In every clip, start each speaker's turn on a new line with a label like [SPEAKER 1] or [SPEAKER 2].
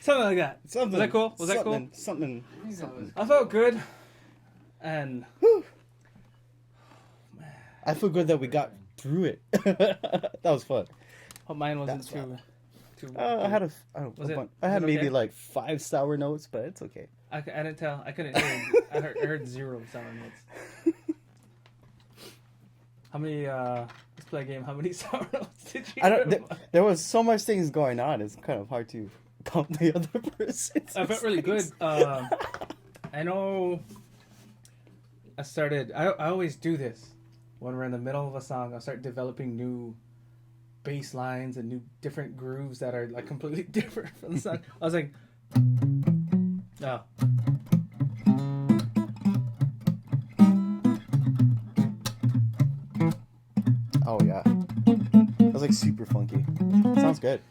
[SPEAKER 1] Something like that.
[SPEAKER 2] Something.
[SPEAKER 1] Was that cool? Was that cool?
[SPEAKER 2] Something.
[SPEAKER 1] I felt good. And...
[SPEAKER 2] I feel good that we got through it. That was fun.
[SPEAKER 1] Hope mine wasn't too...
[SPEAKER 2] I had maybe
[SPEAKER 1] okay?
[SPEAKER 2] like 5 sour notes, but it's okay.
[SPEAKER 1] I didn't tell. I couldn't hear. I heard 0 sour notes. How many? Let's play a game. How many sour notes did you?
[SPEAKER 2] There was so much things going on. It's kind of hard to count the other person.
[SPEAKER 1] I felt really good. I know. I always do this when we're in the middle of a song. I start developing new bass lines and new different grooves that are like completely different from the song. I was like, oh.
[SPEAKER 2] Oh yeah, that was like super funky. Sounds good.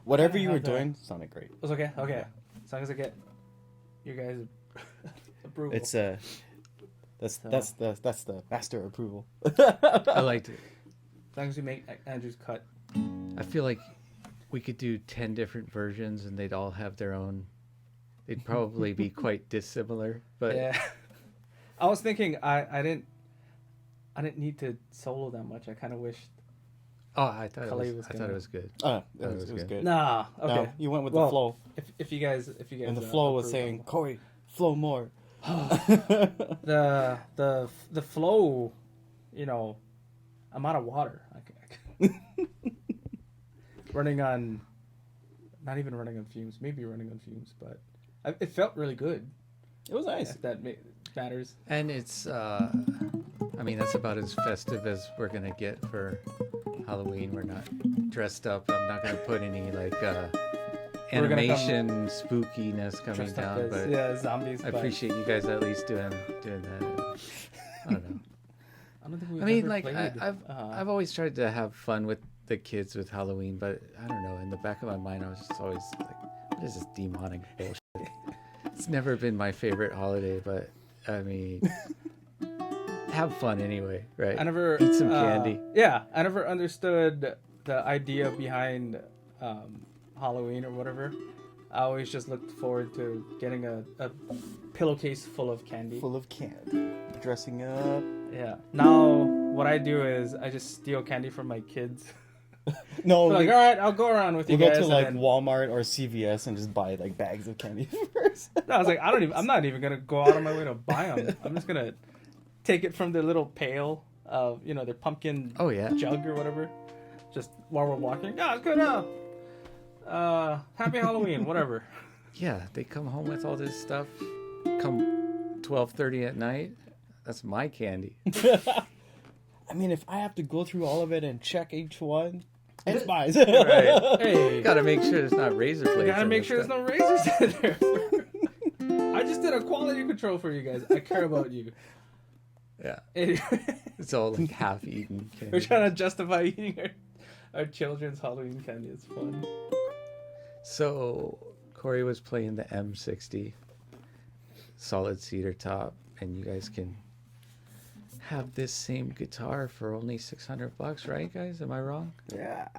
[SPEAKER 2] Whatever you were doing sounded great.
[SPEAKER 1] It was okay. Okay, as long as I get you guys approval.
[SPEAKER 2] It's that's the master approval.
[SPEAKER 3] I liked it.
[SPEAKER 1] As long as you make Andrew's cut.
[SPEAKER 3] I feel like we could do 10 different versions and they'd all have their own. They'd probably be quite dissimilar, but
[SPEAKER 1] yeah. I was thinking I didn't need to solo that much. I kind of wished.
[SPEAKER 3] Oh, I thought
[SPEAKER 1] Kalei
[SPEAKER 3] it was good.
[SPEAKER 2] It was good.
[SPEAKER 1] Nah, okay.
[SPEAKER 2] No, you went with the flow.
[SPEAKER 1] If you guys
[SPEAKER 2] And the flow was saying, Corey, flow more.
[SPEAKER 1] the flow, you know, I'm out of water. Running on, not even running on fumes. Maybe running on fumes, but it felt really good.
[SPEAKER 2] It was nice.
[SPEAKER 1] If that matters.
[SPEAKER 3] And it's, I mean, that's about as festive as we're going to get for Halloween. We're not dressed up. I'm not going to put any, like, animation spookiness coming down. But
[SPEAKER 1] yeah, zombies.
[SPEAKER 3] I appreciate you guys at least doing that. I don't know.
[SPEAKER 1] I don't think we've
[SPEAKER 3] I mean,
[SPEAKER 1] ever
[SPEAKER 3] like,
[SPEAKER 1] played,
[SPEAKER 3] I've always tried to have fun with the kids with Halloween, but I don't know. In the back of my mind, I was just always like, what is this demonic bullshit? It's never been my favorite holiday, but I mean, have fun anyway, right?
[SPEAKER 1] I never
[SPEAKER 3] eat some candy.
[SPEAKER 1] Yeah, I never understood the idea behind Halloween or whatever. I always just looked forward to getting a pillowcase full of candy.
[SPEAKER 2] Full of candy. Dressing up.
[SPEAKER 1] Yeah. Now, what I do is I just steal candy from my kids.
[SPEAKER 2] No,
[SPEAKER 1] so like, all right, I'll go around with you guys.
[SPEAKER 2] We'll go to like Walmart or CVS and just buy like bags of candy first.
[SPEAKER 1] No, I was like, I'm not even gonna go out of my way to buy them. I'm just gonna take it from their little pail of, you know, their pumpkin jug or whatever. Just while we're walking. Yeah, it's good. Happy Halloween, whatever.
[SPEAKER 3] Yeah, they come home with all this stuff. Come 12:30 at night. That's my candy.
[SPEAKER 2] I mean, if I have to go through all of it and check each one, it's mine.
[SPEAKER 3] Right. Hey, gotta make sure there's not razor blades.
[SPEAKER 1] You gotta make sure there's no razors in there. I just did a quality control for you guys. I care about you.
[SPEAKER 3] Yeah.
[SPEAKER 1] Anyway.
[SPEAKER 3] It's all like half-eaten candy.
[SPEAKER 1] We're trying to justify eating our children's Halloween candy. It's fun.
[SPEAKER 3] So, Corey was playing the M60 solid cedar top, and you guys can have this same guitar for only $600, right, guys? Am I wrong?
[SPEAKER 2] Yeah.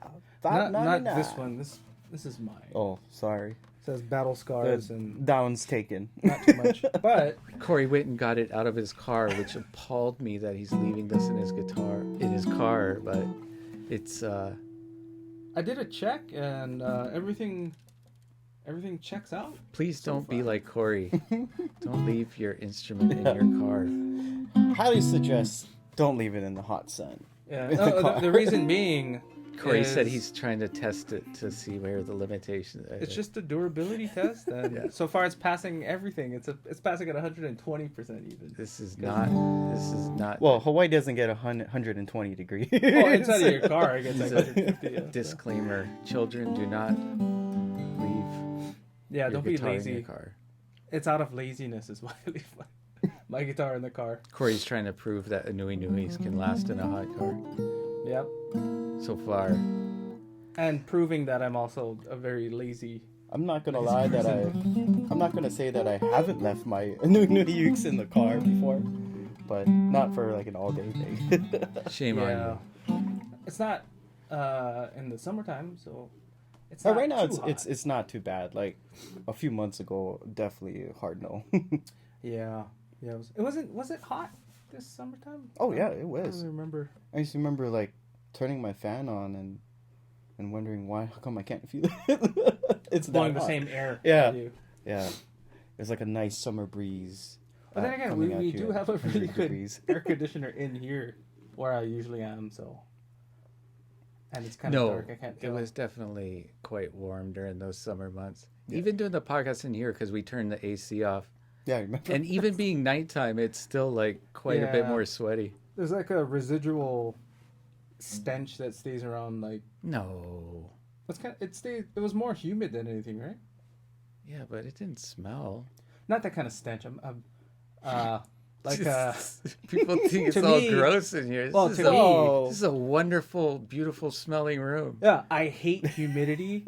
[SPEAKER 1] Not this one. This is mine.
[SPEAKER 2] Oh, sorry.
[SPEAKER 1] It says Battle Scars and
[SPEAKER 2] down's taken.
[SPEAKER 1] Not too much. But
[SPEAKER 3] Corey went and got it out of his car, which appalled me that he's leaving this in his car. But it's
[SPEAKER 1] I did a check and everything checks out.
[SPEAKER 3] Please don't be like Corey. Don't leave your instrument in your car.
[SPEAKER 2] Highly suggest don't leave it in the hot sun.
[SPEAKER 1] Yeah. The reason being,
[SPEAKER 3] Corey said he's trying to test it to see where the limitations are.
[SPEAKER 1] It's just a durability test, and so far it's passing everything. It's passing at 120% even.
[SPEAKER 3] This is not.
[SPEAKER 2] Well, Hawaii doesn't get 120 degrees.
[SPEAKER 1] Well, inside of your car, it gets like 150. Yeah,
[SPEAKER 3] disclaimer: children do not leave.
[SPEAKER 1] Yeah, don't be lazy.
[SPEAKER 3] In your car.
[SPEAKER 1] It's out of laziness is why I leave my guitar in the car.
[SPEAKER 3] Corey's trying to prove that aNueNues can last in a hot car.
[SPEAKER 1] Yep.
[SPEAKER 3] So far.
[SPEAKER 1] And proving that I'm also a very lazy.
[SPEAKER 2] I'm not gonna lie that I'm not gonna say that I haven't left my aNueNue Ukes in the car before, but not for like an all day thing.
[SPEAKER 3] Shame on you.
[SPEAKER 1] It's not in the summertime, so It's
[SPEAKER 2] But
[SPEAKER 1] not
[SPEAKER 2] right now
[SPEAKER 1] too hot.
[SPEAKER 2] it's not too bad. Like a few months ago, definitely a hard no.
[SPEAKER 1] Yeah. Yeah. Was it hot this summertime?
[SPEAKER 2] Oh yeah, it
[SPEAKER 1] I don't
[SPEAKER 2] was.
[SPEAKER 1] really remember.
[SPEAKER 2] I used to remember like turning my fan on and wondering why. How come I can't feel it? It's
[SPEAKER 1] Blowing
[SPEAKER 2] that
[SPEAKER 1] the
[SPEAKER 2] hot.
[SPEAKER 1] same air.
[SPEAKER 2] Yeah.
[SPEAKER 1] at you.
[SPEAKER 2] Yeah, it's like a nice summer breeze.
[SPEAKER 1] But then again,
[SPEAKER 2] coming at
[SPEAKER 1] we
[SPEAKER 2] you
[SPEAKER 1] do
[SPEAKER 2] at
[SPEAKER 1] have a really
[SPEAKER 2] 100
[SPEAKER 1] good
[SPEAKER 2] degrees.
[SPEAKER 1] air conditioner in here where I usually am, so. And it's kind of
[SPEAKER 3] No,
[SPEAKER 1] dark. I can't
[SPEAKER 3] it
[SPEAKER 1] tell.
[SPEAKER 3] was definitely quite warm during those summer months.
[SPEAKER 2] Yeah.
[SPEAKER 3] Even doing the podcast in here because we turned the AC off.
[SPEAKER 2] Yeah, I remember.
[SPEAKER 3] And even being nighttime, it's still like quite a bit
[SPEAKER 1] Yeah.
[SPEAKER 3] more sweaty.
[SPEAKER 1] There's like a residual stench that stays around. Like
[SPEAKER 3] No.
[SPEAKER 1] it was more humid than anything, right?
[SPEAKER 3] Yeah, but it didn't smell.
[SPEAKER 1] Not that kind of stench.
[SPEAKER 3] People think it's
[SPEAKER 1] To
[SPEAKER 3] all
[SPEAKER 1] me-
[SPEAKER 3] gross in here.
[SPEAKER 1] well,
[SPEAKER 3] This
[SPEAKER 1] to
[SPEAKER 3] is a-
[SPEAKER 1] me-
[SPEAKER 3] this is a wonderful, beautiful smelling room.
[SPEAKER 1] Yeah, I hate humidity,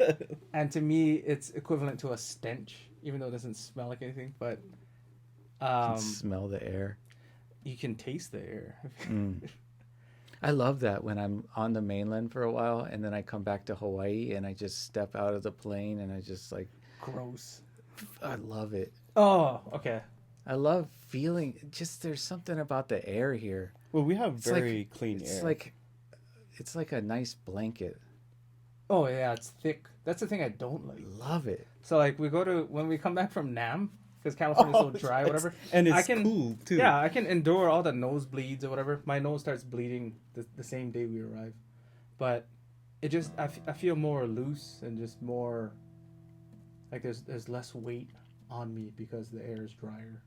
[SPEAKER 1] and to me, it's equivalent to a stench, even though it doesn't smell like anything. But
[SPEAKER 3] You can smell the air.
[SPEAKER 1] you can taste the air.
[SPEAKER 3] I love that when I'm on the mainland for a while and then I come back to Hawaii and I just step out of the plane and I just like,
[SPEAKER 1] Gross.
[SPEAKER 3] I love it.
[SPEAKER 1] Oh, okay.
[SPEAKER 3] I love feeling just there's something about the air here.
[SPEAKER 2] Well, we have
[SPEAKER 3] It's like-
[SPEAKER 2] very clean
[SPEAKER 3] It's
[SPEAKER 2] air.
[SPEAKER 3] it's like a nice blanket.
[SPEAKER 1] Oh yeah, it's thick. That's the thing I don't like.
[SPEAKER 3] Love it.
[SPEAKER 1] So like when we come back from Nam, because California's so dry, or whatever.
[SPEAKER 2] and it's
[SPEAKER 1] I can,
[SPEAKER 2] cool too.
[SPEAKER 1] Yeah, I can endure all the nosebleeds or whatever. My nose starts bleeding the same day we arrive, but it just I feel more loose and just more like there's less weight on me because the air is drier.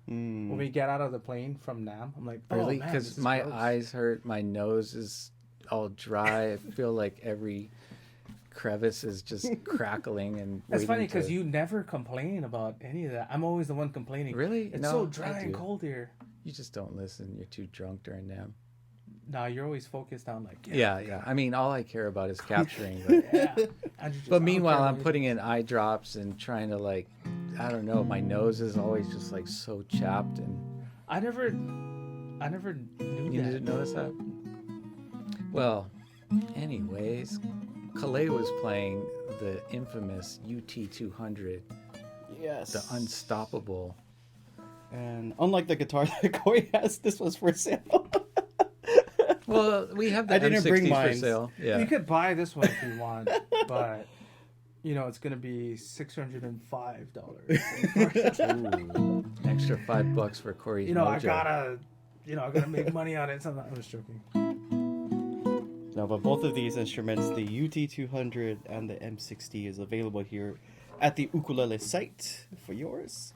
[SPEAKER 1] When we get out of the plane from Nam, I'm like,
[SPEAKER 3] Really?
[SPEAKER 1] oh, man,
[SPEAKER 3] Because
[SPEAKER 1] this is
[SPEAKER 3] my
[SPEAKER 1] gross.
[SPEAKER 3] eyes hurt, my nose is all dry. I feel like every crevice is just crackling and
[SPEAKER 1] That's funny
[SPEAKER 3] waiting
[SPEAKER 1] because
[SPEAKER 3] to-
[SPEAKER 1] you never complain about any of that. I'm always the one complaining.
[SPEAKER 3] Really?
[SPEAKER 1] It's
[SPEAKER 3] No,
[SPEAKER 1] so
[SPEAKER 3] I
[SPEAKER 1] dry and
[SPEAKER 3] do.
[SPEAKER 1] cold here.
[SPEAKER 3] You just don't listen. You're too drunk during Nam.
[SPEAKER 1] Nah, you're always focused on like
[SPEAKER 3] Yeah. I mean, all I care about is capturing. But,
[SPEAKER 1] yeah. I just- I
[SPEAKER 3] but
[SPEAKER 1] don't
[SPEAKER 3] meanwhile,
[SPEAKER 1] care
[SPEAKER 3] I'm
[SPEAKER 1] about
[SPEAKER 3] putting in eye drops and trying to like, I don't know. My nose is always just like so chapped, and
[SPEAKER 1] I never knew
[SPEAKER 3] you
[SPEAKER 1] that.
[SPEAKER 3] didn't notice that. Well, anyways, Kalei was playing the infamous UT200,
[SPEAKER 2] Yes.
[SPEAKER 3] the unstoppable.
[SPEAKER 2] And unlike the guitar that Corey has, this was for sale.
[SPEAKER 3] Well, we have the
[SPEAKER 2] I didn't bring
[SPEAKER 3] M60s for
[SPEAKER 2] mine.
[SPEAKER 3] sale. Yeah.
[SPEAKER 1] You could buy this one if you want, but you know it's gonna be $605.
[SPEAKER 3] Ooh, extra $5 for Corey's
[SPEAKER 1] You know, I
[SPEAKER 3] mojo.
[SPEAKER 1] gotta make money on it. Something. I'm just joking.
[SPEAKER 2] No, but both of these instruments, the UT200 and the M60, is available here at the ukulele site for yours.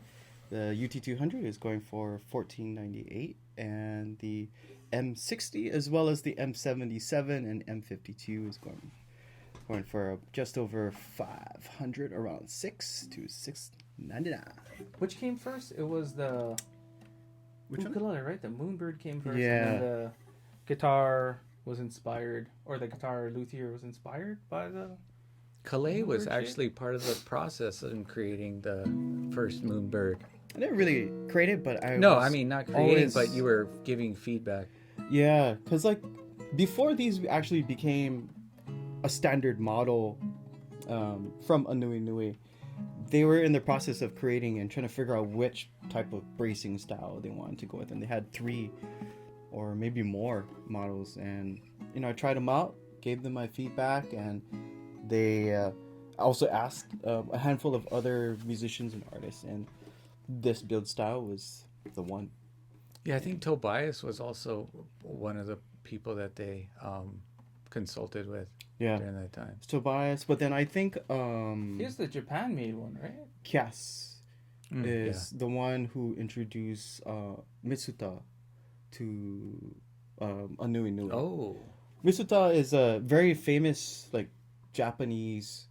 [SPEAKER 2] The UT200 is going for $14.98, and the M60 as well as the M77 and M52 is going for just over $500, around $6 to $6.99.
[SPEAKER 1] Which came first? It was the
[SPEAKER 2] Which one?
[SPEAKER 1] ukulele, right? The Moonbird came first,
[SPEAKER 2] Yeah.
[SPEAKER 1] and then the guitar was inspired, or the guitar luthier was inspired by the.
[SPEAKER 3] Kalei was
[SPEAKER 1] Moonbird shit?
[SPEAKER 3] actually part of the process in creating the first Moonbird.
[SPEAKER 2] I didn't really create it, but
[SPEAKER 3] No, I mean not creating,
[SPEAKER 2] always-
[SPEAKER 3] but you were giving feedback.
[SPEAKER 2] Yeah, because like before these actually became a standard model from aNueNue, they were in the process of creating and trying to figure out which type of bracing style they wanted to go with, and they had 3 or maybe more models, and you know I tried them out, gave them my feedback, and they also asked a handful of other musicians and artists, and this build style was the one.
[SPEAKER 3] Yeah, I think Tobias was also one of the people that they consulted with
[SPEAKER 2] Yeah,
[SPEAKER 3] during that time.
[SPEAKER 2] Tobias, but then I think
[SPEAKER 1] Here's the Japan-made one, right?
[SPEAKER 2] Kias
[SPEAKER 3] Mm,
[SPEAKER 2] is the one who introduced Mitsuta to aNueNue.
[SPEAKER 3] Oh,
[SPEAKER 2] Mitsuta is a very famous like Japanese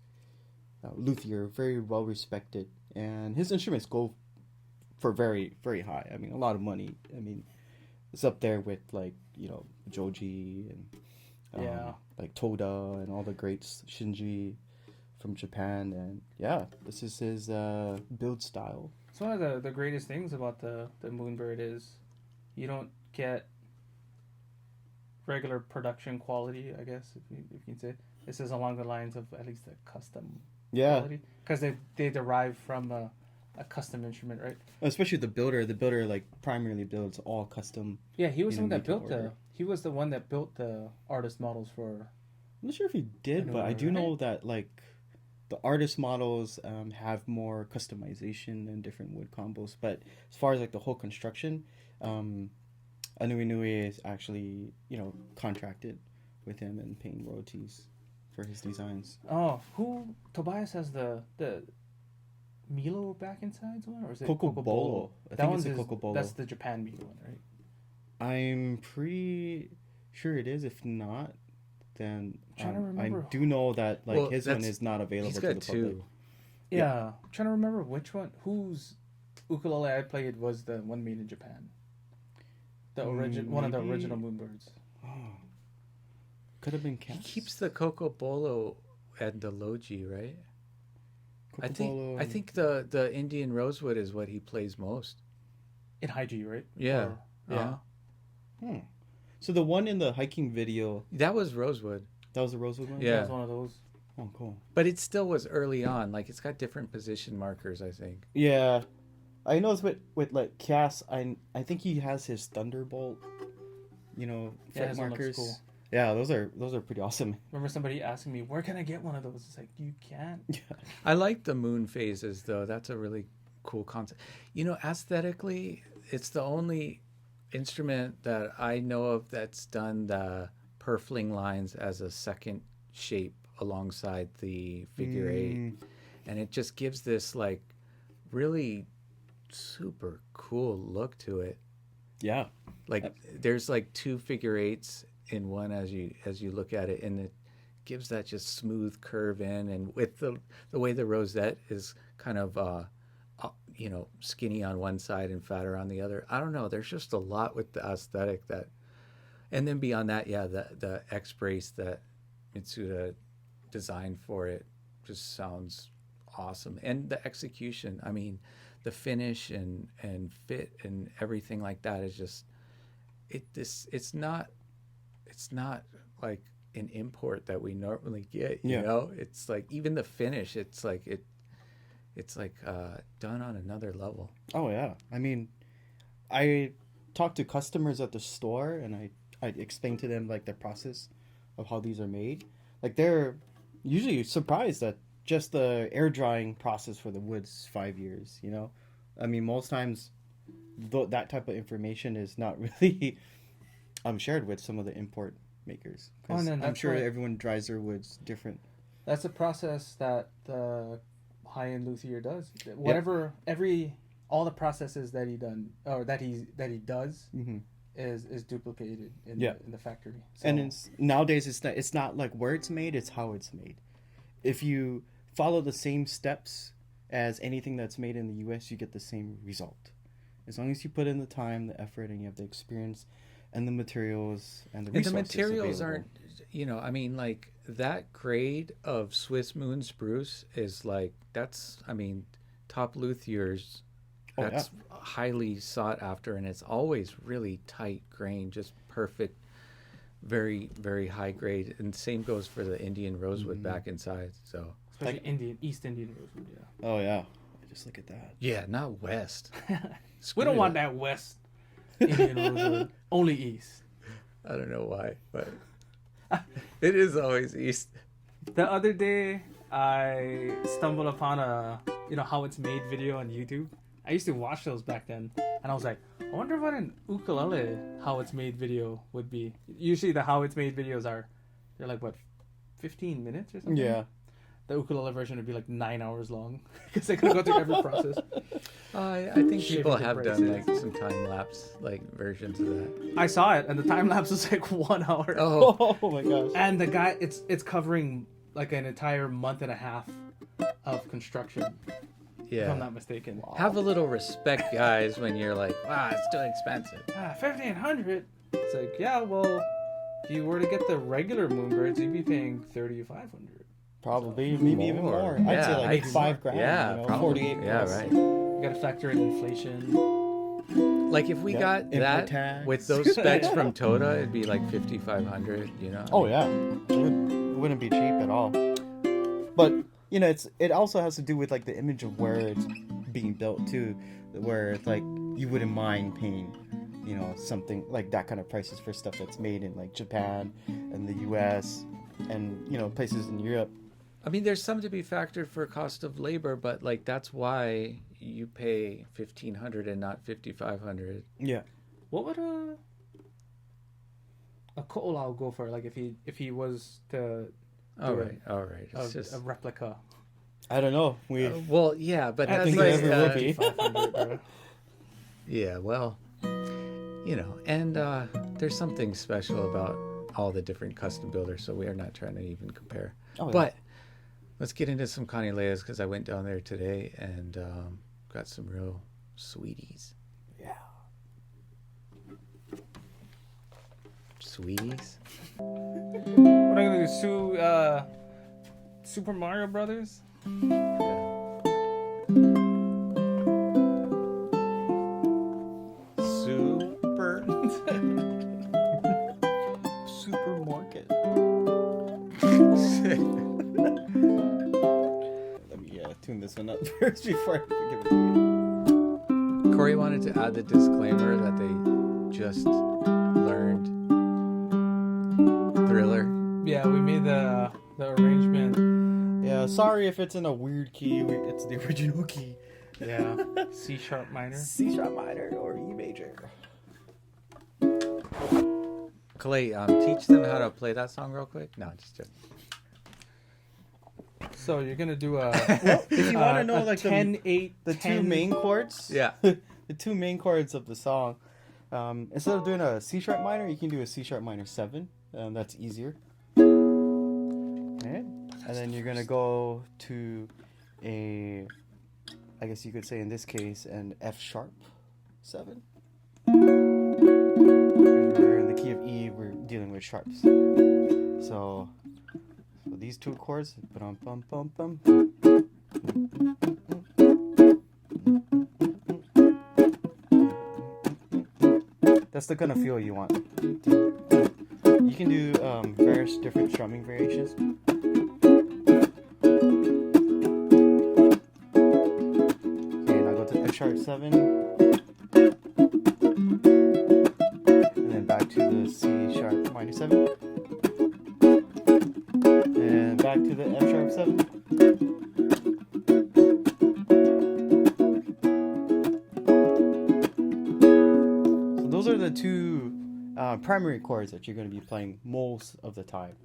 [SPEAKER 2] luthier, very well respected, and his instruments go for very, very high. I mean, a lot of money. I mean, it's up there with like Joji and
[SPEAKER 1] Yeah.
[SPEAKER 2] like Toda and all the greats, Shinji from Japan, and yeah, this is his build style.
[SPEAKER 1] It's one of the greatest things about the Moonbird is you don't get regular production quality, I guess, if you can say. This is along the lines of at least a custom quality. Because they derive from a custom instrument, right?
[SPEAKER 2] Especially the builder. The builder like primarily builds all custom.
[SPEAKER 1] Yeah, he was the one that
[SPEAKER 2] made to
[SPEAKER 1] built
[SPEAKER 2] order.
[SPEAKER 1] he was the one that built the artist models for.
[SPEAKER 2] I'm not sure if he did, but I do know that like the artist models have more customization and different wood combos. But as far as like the whole construction, aNueNue is actually contracted with him and paying royalties for his designs.
[SPEAKER 1] Oh, Tobias has the Milo back insides one, or is it
[SPEAKER 2] KoAloha? I think it's the KoAloha.
[SPEAKER 1] That's the Japan Milo one, right?
[SPEAKER 2] I'm pretty sure it is. If not, then
[SPEAKER 1] trying to
[SPEAKER 2] I
[SPEAKER 1] remember.
[SPEAKER 2] do know that like his one is not available
[SPEAKER 3] He's
[SPEAKER 2] to the
[SPEAKER 3] got
[SPEAKER 2] public.
[SPEAKER 3] two.
[SPEAKER 1] Yeah, I'm trying to remember which one. Whose ukulele I played was the one made in Japan. The one of the original Moonbirds.
[SPEAKER 2] Oh, could have been
[SPEAKER 3] He
[SPEAKER 2] Cass.
[SPEAKER 3] keeps the Kokobolo and the Logi, right? I think the Indian Rosewood is what he plays most.
[SPEAKER 1] In high G, right?
[SPEAKER 3] Yeah.
[SPEAKER 1] Yeah.
[SPEAKER 2] So the one in the hiking video,
[SPEAKER 3] That was Rosewood.
[SPEAKER 2] that was the Rosewood one?
[SPEAKER 3] Yeah.
[SPEAKER 1] That was one of those.
[SPEAKER 2] Oh, cool.
[SPEAKER 3] But it still was early on. Like, it's got different position markers, I think.
[SPEAKER 2] Yeah. I know it's with like Cass, I think he has his Thunderbolt, fret
[SPEAKER 1] his one looks
[SPEAKER 2] markers.
[SPEAKER 1] cool.
[SPEAKER 2] Yeah, those are pretty awesome.
[SPEAKER 1] Remember somebody asking me, where can I get one of those? It's like, you can't.
[SPEAKER 3] I like the moon phases, though. That's a really cool concept. Aesthetically, it's the only instrument that I know of that's done the purfling lines as a second shape alongside the figure eight. And it just gives this, like, really super cool look to it.
[SPEAKER 2] Yeah.
[SPEAKER 3] Like, there's, like, two figure eights in one as you look at it, and it gives that just smooth curve in, and with the way the rosette is kind of skinny on one side and fatter on the other. I don't know, there's just a lot with the aesthetic that, and then beyond that, the X brace that Mitsuda designed for it just sounds awesome. And the execution, I mean, the finish and fit and everything like that is just it's not like an import that we normally get, it's like even the finish, it's like done on another level.
[SPEAKER 2] Oh yeah. I mean, I talked to customers at the store and I explained to them like the process of how these are made. Like they're usually surprised that just the air drying process for the wood's 5 years, I mean, most times that type of information is not really shared with some of the import makers. I'm sure everyone dries their woods different.
[SPEAKER 1] That's a process that the high-end luthier does. Whatever, all the processes that he does is duplicated in the factory. So.
[SPEAKER 2] And nowadays it's not like where it's made, it's how it's made. If you follow the same steps as anything that's made in the U.S., you get the same result. As long as you put in the time, the effort, and you have the experience and the materials and the resources.
[SPEAKER 3] And the materials
[SPEAKER 2] available.
[SPEAKER 3] aren't, I mean, like that grade of Swiss moon spruce is like, top luthiers, that's highly sought after, and it's always really tight grain, just perfect, very, very high grade. And same goes for the Indian rosewood back inside. So
[SPEAKER 1] especially East Indian rosewood, yeah.
[SPEAKER 2] Oh yeah, just look at that.
[SPEAKER 3] Yeah, not West.
[SPEAKER 1] We don't want that West Indian rosewood, only East.
[SPEAKER 3] I don't know why, but it is always East.
[SPEAKER 1] The other day, I stumbled upon a how it's made video on YouTube. I used to watch those back then, and I was like, I wonder what an ukulele how it's made video would be. Usually the how it's made videos they're like 15 minutes or something.
[SPEAKER 2] Yeah.
[SPEAKER 1] The ukulele version would be like 9 hours long because they could go through every process.
[SPEAKER 3] I think people
[SPEAKER 1] Shaving
[SPEAKER 3] have
[SPEAKER 1] the
[SPEAKER 3] done
[SPEAKER 1] braces.
[SPEAKER 3] like some time lapse like versions of that.
[SPEAKER 1] I saw it, and the time lapse was like 1 hour.
[SPEAKER 3] Oh,
[SPEAKER 2] Oh my gosh.
[SPEAKER 1] And the guy, it's covering like an entire month and a half of construction, if I'm
[SPEAKER 3] yeah.
[SPEAKER 1] not mistaken.
[SPEAKER 3] Have a little respect, guys, when you're like, wow, it's too expensive.
[SPEAKER 1] 1,500. It's like, yeah, well, if you were to get the regular Moonbirds, you'd be paying 3,500.
[SPEAKER 2] Probably, maybe even more. I'd
[SPEAKER 3] Yeah,
[SPEAKER 2] say like
[SPEAKER 3] I'd-
[SPEAKER 2] $5,000.
[SPEAKER 3] Yeah, probably.
[SPEAKER 2] 48
[SPEAKER 3] Yeah,
[SPEAKER 2] plus.
[SPEAKER 3] right.
[SPEAKER 1] You gotta factor in inflation.
[SPEAKER 3] Like if we
[SPEAKER 2] Yeah,
[SPEAKER 3] got
[SPEAKER 2] import
[SPEAKER 3] that
[SPEAKER 2] tax.
[SPEAKER 3] with those specs from Toda, it'd be like 5,500. You know.
[SPEAKER 2] Oh yeah, it wouldn't be cheap at all. But you know, it also has to do with like the image of where it's being built too, where it's like you wouldn't mind paying, you know, something like that kind of prices for stuff that's made in like Japan and the U.S. and you know places in Europe.
[SPEAKER 3] I mean, there's some to be factored for cost of labor, but like that's why you pay 1,500 and not 5,500.
[SPEAKER 2] Yeah.
[SPEAKER 1] What would a KoAloha go for? Like if he was to
[SPEAKER 3] All
[SPEAKER 1] do
[SPEAKER 3] right. It's just
[SPEAKER 1] a replica.
[SPEAKER 2] I don't know.
[SPEAKER 3] well, yeah, but
[SPEAKER 2] I
[SPEAKER 3] that's
[SPEAKER 2] think
[SPEAKER 3] like
[SPEAKER 2] it ever will be.
[SPEAKER 1] 500, bro.
[SPEAKER 3] yeah, well, you know, and there's something special about all the different custom builders, so we are not trying to even compare.
[SPEAKER 2] Oh, yeah.
[SPEAKER 3] But let's get into some Kanile'as because I went down there today and got some real sweeties.
[SPEAKER 2] Yeah.
[SPEAKER 3] Sweeties?
[SPEAKER 1] What are you gonna do? Super Mario Brothers?
[SPEAKER 3] Super.
[SPEAKER 2] Supermarket. Let me tune this one up first before I give it to you.
[SPEAKER 3] Corey wanted to add the disclaimer that they just learned Thriller.
[SPEAKER 1] Yeah, we made the arrangement.
[SPEAKER 2] Yeah, sorry if it's in a weird key. It's the original key.
[SPEAKER 1] Yeah, C sharp minor.
[SPEAKER 2] C sharp minor or E major.
[SPEAKER 3] Kalei, teach them how to play that song real quick. No, just joking.
[SPEAKER 1] So you're gonna do a
[SPEAKER 2] If you want to know like
[SPEAKER 1] 10, 8,
[SPEAKER 2] the
[SPEAKER 1] 10.
[SPEAKER 2] two main chords.
[SPEAKER 3] Yeah.
[SPEAKER 2] The two main chords of the song. Instead of doing a C sharp minor, you can do a C sharp minor 7. That's easier. Okay. And then you're gonna go to a, I guess you could say in this case, an F sharp 7. We're in the key of E. We're dealing with sharps. So these two chords. Bum bum bum bum. That's the kind of feel you want. You can do various different strumming variations. Okay, now go to F sharp 7. And then back to the C sharp minor 7. And back to the F sharp 7. Those are the two primary chords that you're going to be playing most of the time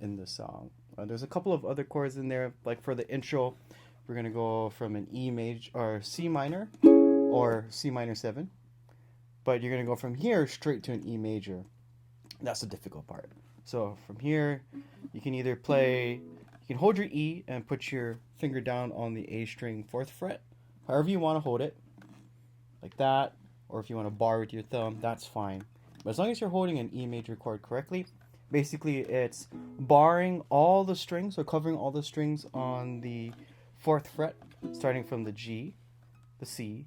[SPEAKER 2] in the song. There's a couple of other chords in there, like for the intro, we're going to go from an E major or C minor or C minor 7, but you're going to go from here straight to an E major. That's the difficult part. So from here, you can either play, you can hold your E and put your finger down on the A string 4th fret, however you want to hold it, like that. Or if you want to bar with your thumb, that's fine. But as long as you're holding an E major chord correctly, basically it's barring all the strings or covering all the strings on the 4th fret, starting from the G, the C,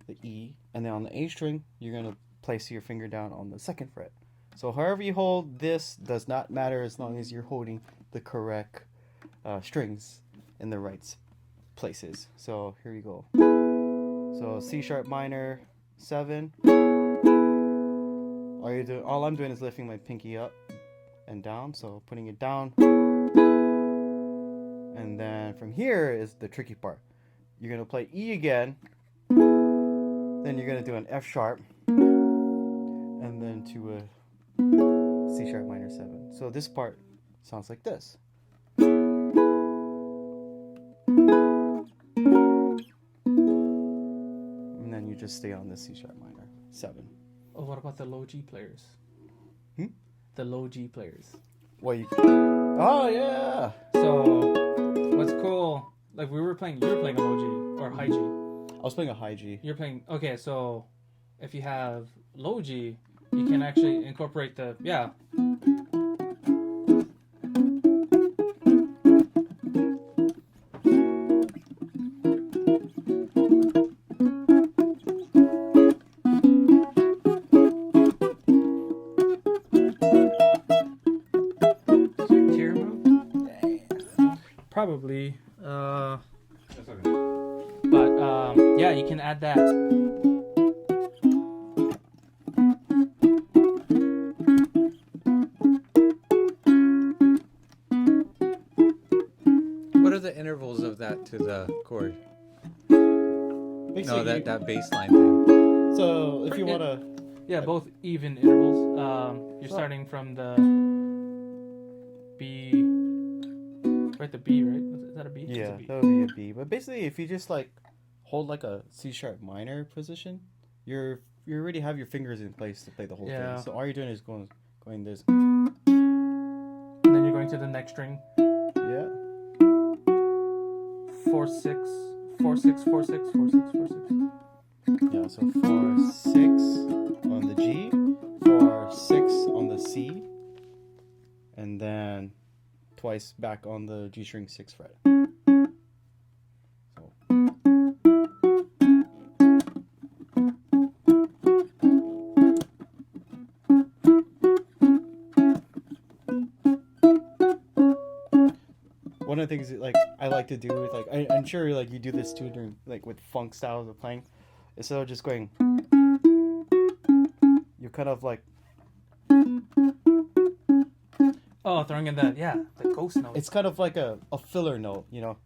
[SPEAKER 2] the E, and then on the A string, you're going to place your finger down on the 2nd fret. So however you hold this does not matter as long as you're holding the correct strings in the right places. So here we go. So C sharp minor 7. All I'm doing is lifting my pinky up and down, so putting it down. And then from here is the tricky part. You're gonna play E again, then you're gonna do an F sharp, and then to a C sharp minor 7. So this part sounds like this. And then you just stay on the C sharp minor 7.
[SPEAKER 1] Oh, what about the low G players? The low G players.
[SPEAKER 2] Oh yeah.
[SPEAKER 1] So what's cool? Like you were playing a low G or high G.
[SPEAKER 2] I was playing a high G.
[SPEAKER 1] You're playing okay. So if you have low G, you can actually incorporate the Probably.
[SPEAKER 3] That's okay.
[SPEAKER 1] But yeah, you can add that.
[SPEAKER 3] What are the intervals of that to the chord?
[SPEAKER 2] Basically,
[SPEAKER 3] No, that bass line thing.
[SPEAKER 2] So if you want to,
[SPEAKER 1] Yeah, both even intervals. You're
[SPEAKER 2] So-
[SPEAKER 1] starting from the B. Right, the B, right? Is that a B? It's
[SPEAKER 2] yeah,
[SPEAKER 1] a B.
[SPEAKER 2] that would be a B. But basically, if you just like hold like a C sharp minor position, you already have your fingers in place to play the whole
[SPEAKER 1] Yeah.
[SPEAKER 2] thing. So all you're doing is going this.
[SPEAKER 1] And then you're going to the next string.
[SPEAKER 2] Yeah.
[SPEAKER 1] 4 6 4 6 4 6 4 6 4 6.
[SPEAKER 2] Yeah. So 4 6 on the G, 4 6 on the C, and then twice back on the G string 6th fret. So. One of the things that, like I like to do with like I'm sure like you do this too during like with funk styles of playing, instead of just going, you kind of like
[SPEAKER 1] Oh, throwing in the ghost note.
[SPEAKER 2] it's kind of like a filler note, you know.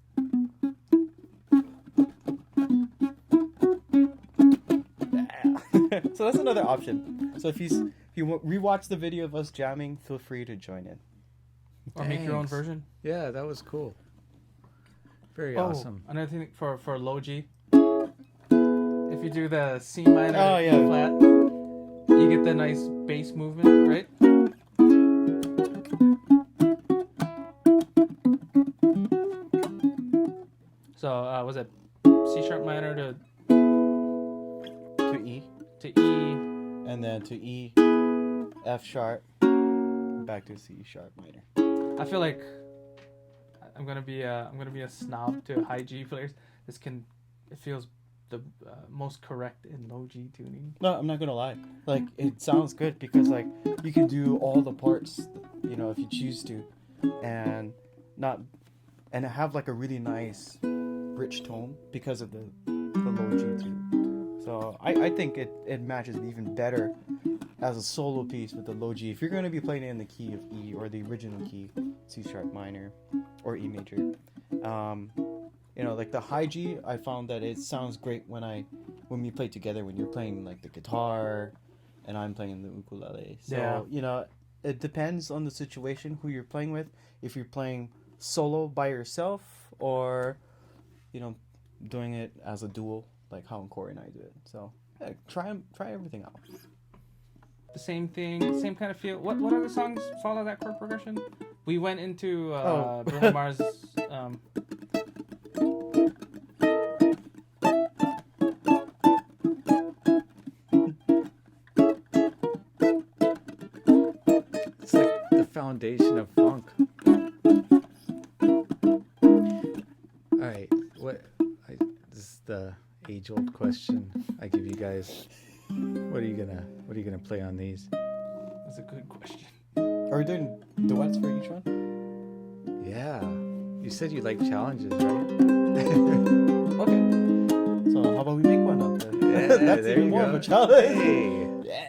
[SPEAKER 2] So that's another option. So if you rewatch the video of us jamming, feel free to join in.
[SPEAKER 1] Or make your own
[SPEAKER 3] Thanks.
[SPEAKER 1] version.
[SPEAKER 3] Yeah, that was cool. Very
[SPEAKER 1] Oh,
[SPEAKER 3] awesome.
[SPEAKER 1] another thing for low G. If you do the C minor
[SPEAKER 2] Oh,
[SPEAKER 1] E
[SPEAKER 2] yeah.
[SPEAKER 1] flat, you get the nice bass movement, right? So was it C sharp minor
[SPEAKER 2] To E,
[SPEAKER 1] to E?
[SPEAKER 2] and then to E, F sharp, back to C sharp minor.
[SPEAKER 1] I feel like I'm gonna be a snob to high G players. It feels the most correct in low G tuning.
[SPEAKER 2] No, I'm not gonna lie. Like it sounds good because like you can do all the parts, you know, if you choose to, and have like a really nice, rich tone because of the low G too. So I think it matches even better as a solo piece with the low G. If you're gonna be playing it in the key of E or the original key, C sharp minor, or E major. You know, like the high G, I found that it sounds great when we play together, when you're playing like the guitar and I'm playing the ukulele. So,
[SPEAKER 1] Yeah.
[SPEAKER 2] you know, it depends on the situation, who you're playing with. If you're playing solo by yourself or, you know, doing it as a duo, like how Corey and I do it. So, yeah, try everything out.
[SPEAKER 1] The same thing, same kind of feel. What other songs follow that chord progression? We went into Bruno Mars.
[SPEAKER 3] It's like the foundation of funk. All right, this is the age-old question I give you guys. What are you gonna play on these?
[SPEAKER 1] That's a good question.
[SPEAKER 2] Are we doing duets for each one?
[SPEAKER 3] Yeah, you said you like challenges, right?
[SPEAKER 2] Okay. So how about we make one up then?
[SPEAKER 3] Yeah,
[SPEAKER 2] That's
[SPEAKER 3] there
[SPEAKER 2] even
[SPEAKER 3] you
[SPEAKER 2] more
[SPEAKER 3] go.
[SPEAKER 2] of a challenge.
[SPEAKER 3] Hey.
[SPEAKER 2] Yeah.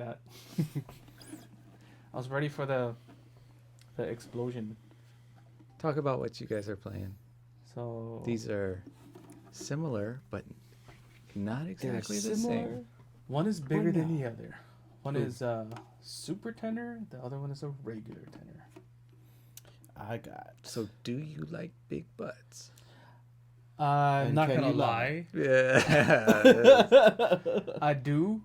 [SPEAKER 1] that. I was ready for the explosion.
[SPEAKER 3] Talk about what you guys are playing.
[SPEAKER 1] So
[SPEAKER 3] These are similar, but not exactly the
[SPEAKER 2] similar.
[SPEAKER 3] same.
[SPEAKER 1] one is bigger
[SPEAKER 2] Well,
[SPEAKER 1] than
[SPEAKER 2] no.
[SPEAKER 1] the other. One is a super tenor. The other one is a regular tenor.
[SPEAKER 2] I got.
[SPEAKER 3] So, do you like big butts?
[SPEAKER 1] I'm
[SPEAKER 2] And
[SPEAKER 1] not
[SPEAKER 2] can
[SPEAKER 1] gonna
[SPEAKER 2] you
[SPEAKER 1] lie.
[SPEAKER 3] Yeah.
[SPEAKER 1] I do.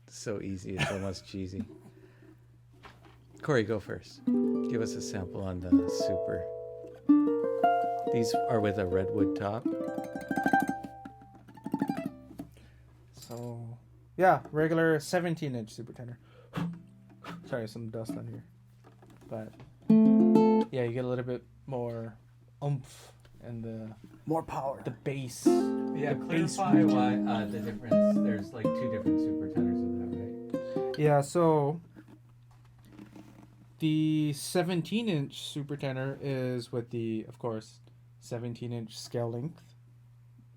[SPEAKER 3] So easy, it's almost cheesy. Corey, go first. Give us a sample on the super. These are with a redwood top.
[SPEAKER 1] So yeah, regular 17-inch super tenor. Sorry, some dust on here. But yeah, you get a little bit more oomph and
[SPEAKER 2] More power.
[SPEAKER 1] the bass.
[SPEAKER 3] Yeah,
[SPEAKER 1] the bass
[SPEAKER 3] clarify
[SPEAKER 1] region.
[SPEAKER 3] why the difference. There's like two different super tenors in that, right?
[SPEAKER 1] Yeah, so the 17-inch super tenor is with the, of course, 17-inch scale length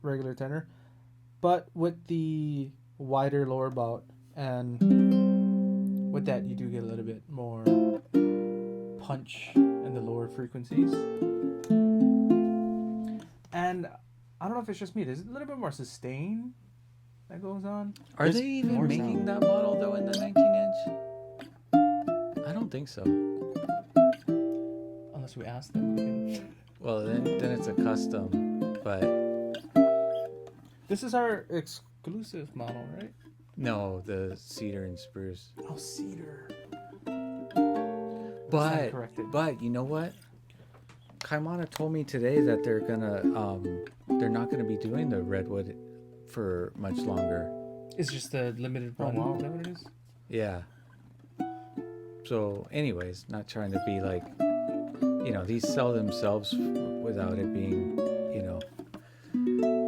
[SPEAKER 1] regular tenor, but with the wider lower bout, and with that you do get a little bit more punch in the lower frequencies. And I don't know if it's just me, there's a little bit more sustain that goes on.
[SPEAKER 3] Are
[SPEAKER 2] There's
[SPEAKER 3] they even
[SPEAKER 2] more
[SPEAKER 3] making
[SPEAKER 2] sound.
[SPEAKER 3] that model though in the 19-inch? I don't think so.
[SPEAKER 1] Unless we ask them. we can-
[SPEAKER 3] Well, then it's a custom, but
[SPEAKER 1] This is our exclusive model, right?
[SPEAKER 3] no, the cedar and spruce.
[SPEAKER 1] Oh, cedar.
[SPEAKER 3] But
[SPEAKER 1] corrected.
[SPEAKER 3] but you know what? Kaimana told me today that they're not gonna be doing the redwood for much longer.
[SPEAKER 1] It's just a limited
[SPEAKER 2] Oh,
[SPEAKER 1] run.
[SPEAKER 2] wow.
[SPEAKER 1] Is that what it is?
[SPEAKER 3] Yeah. So, anyways, not trying to be like, these sell themselves without it being,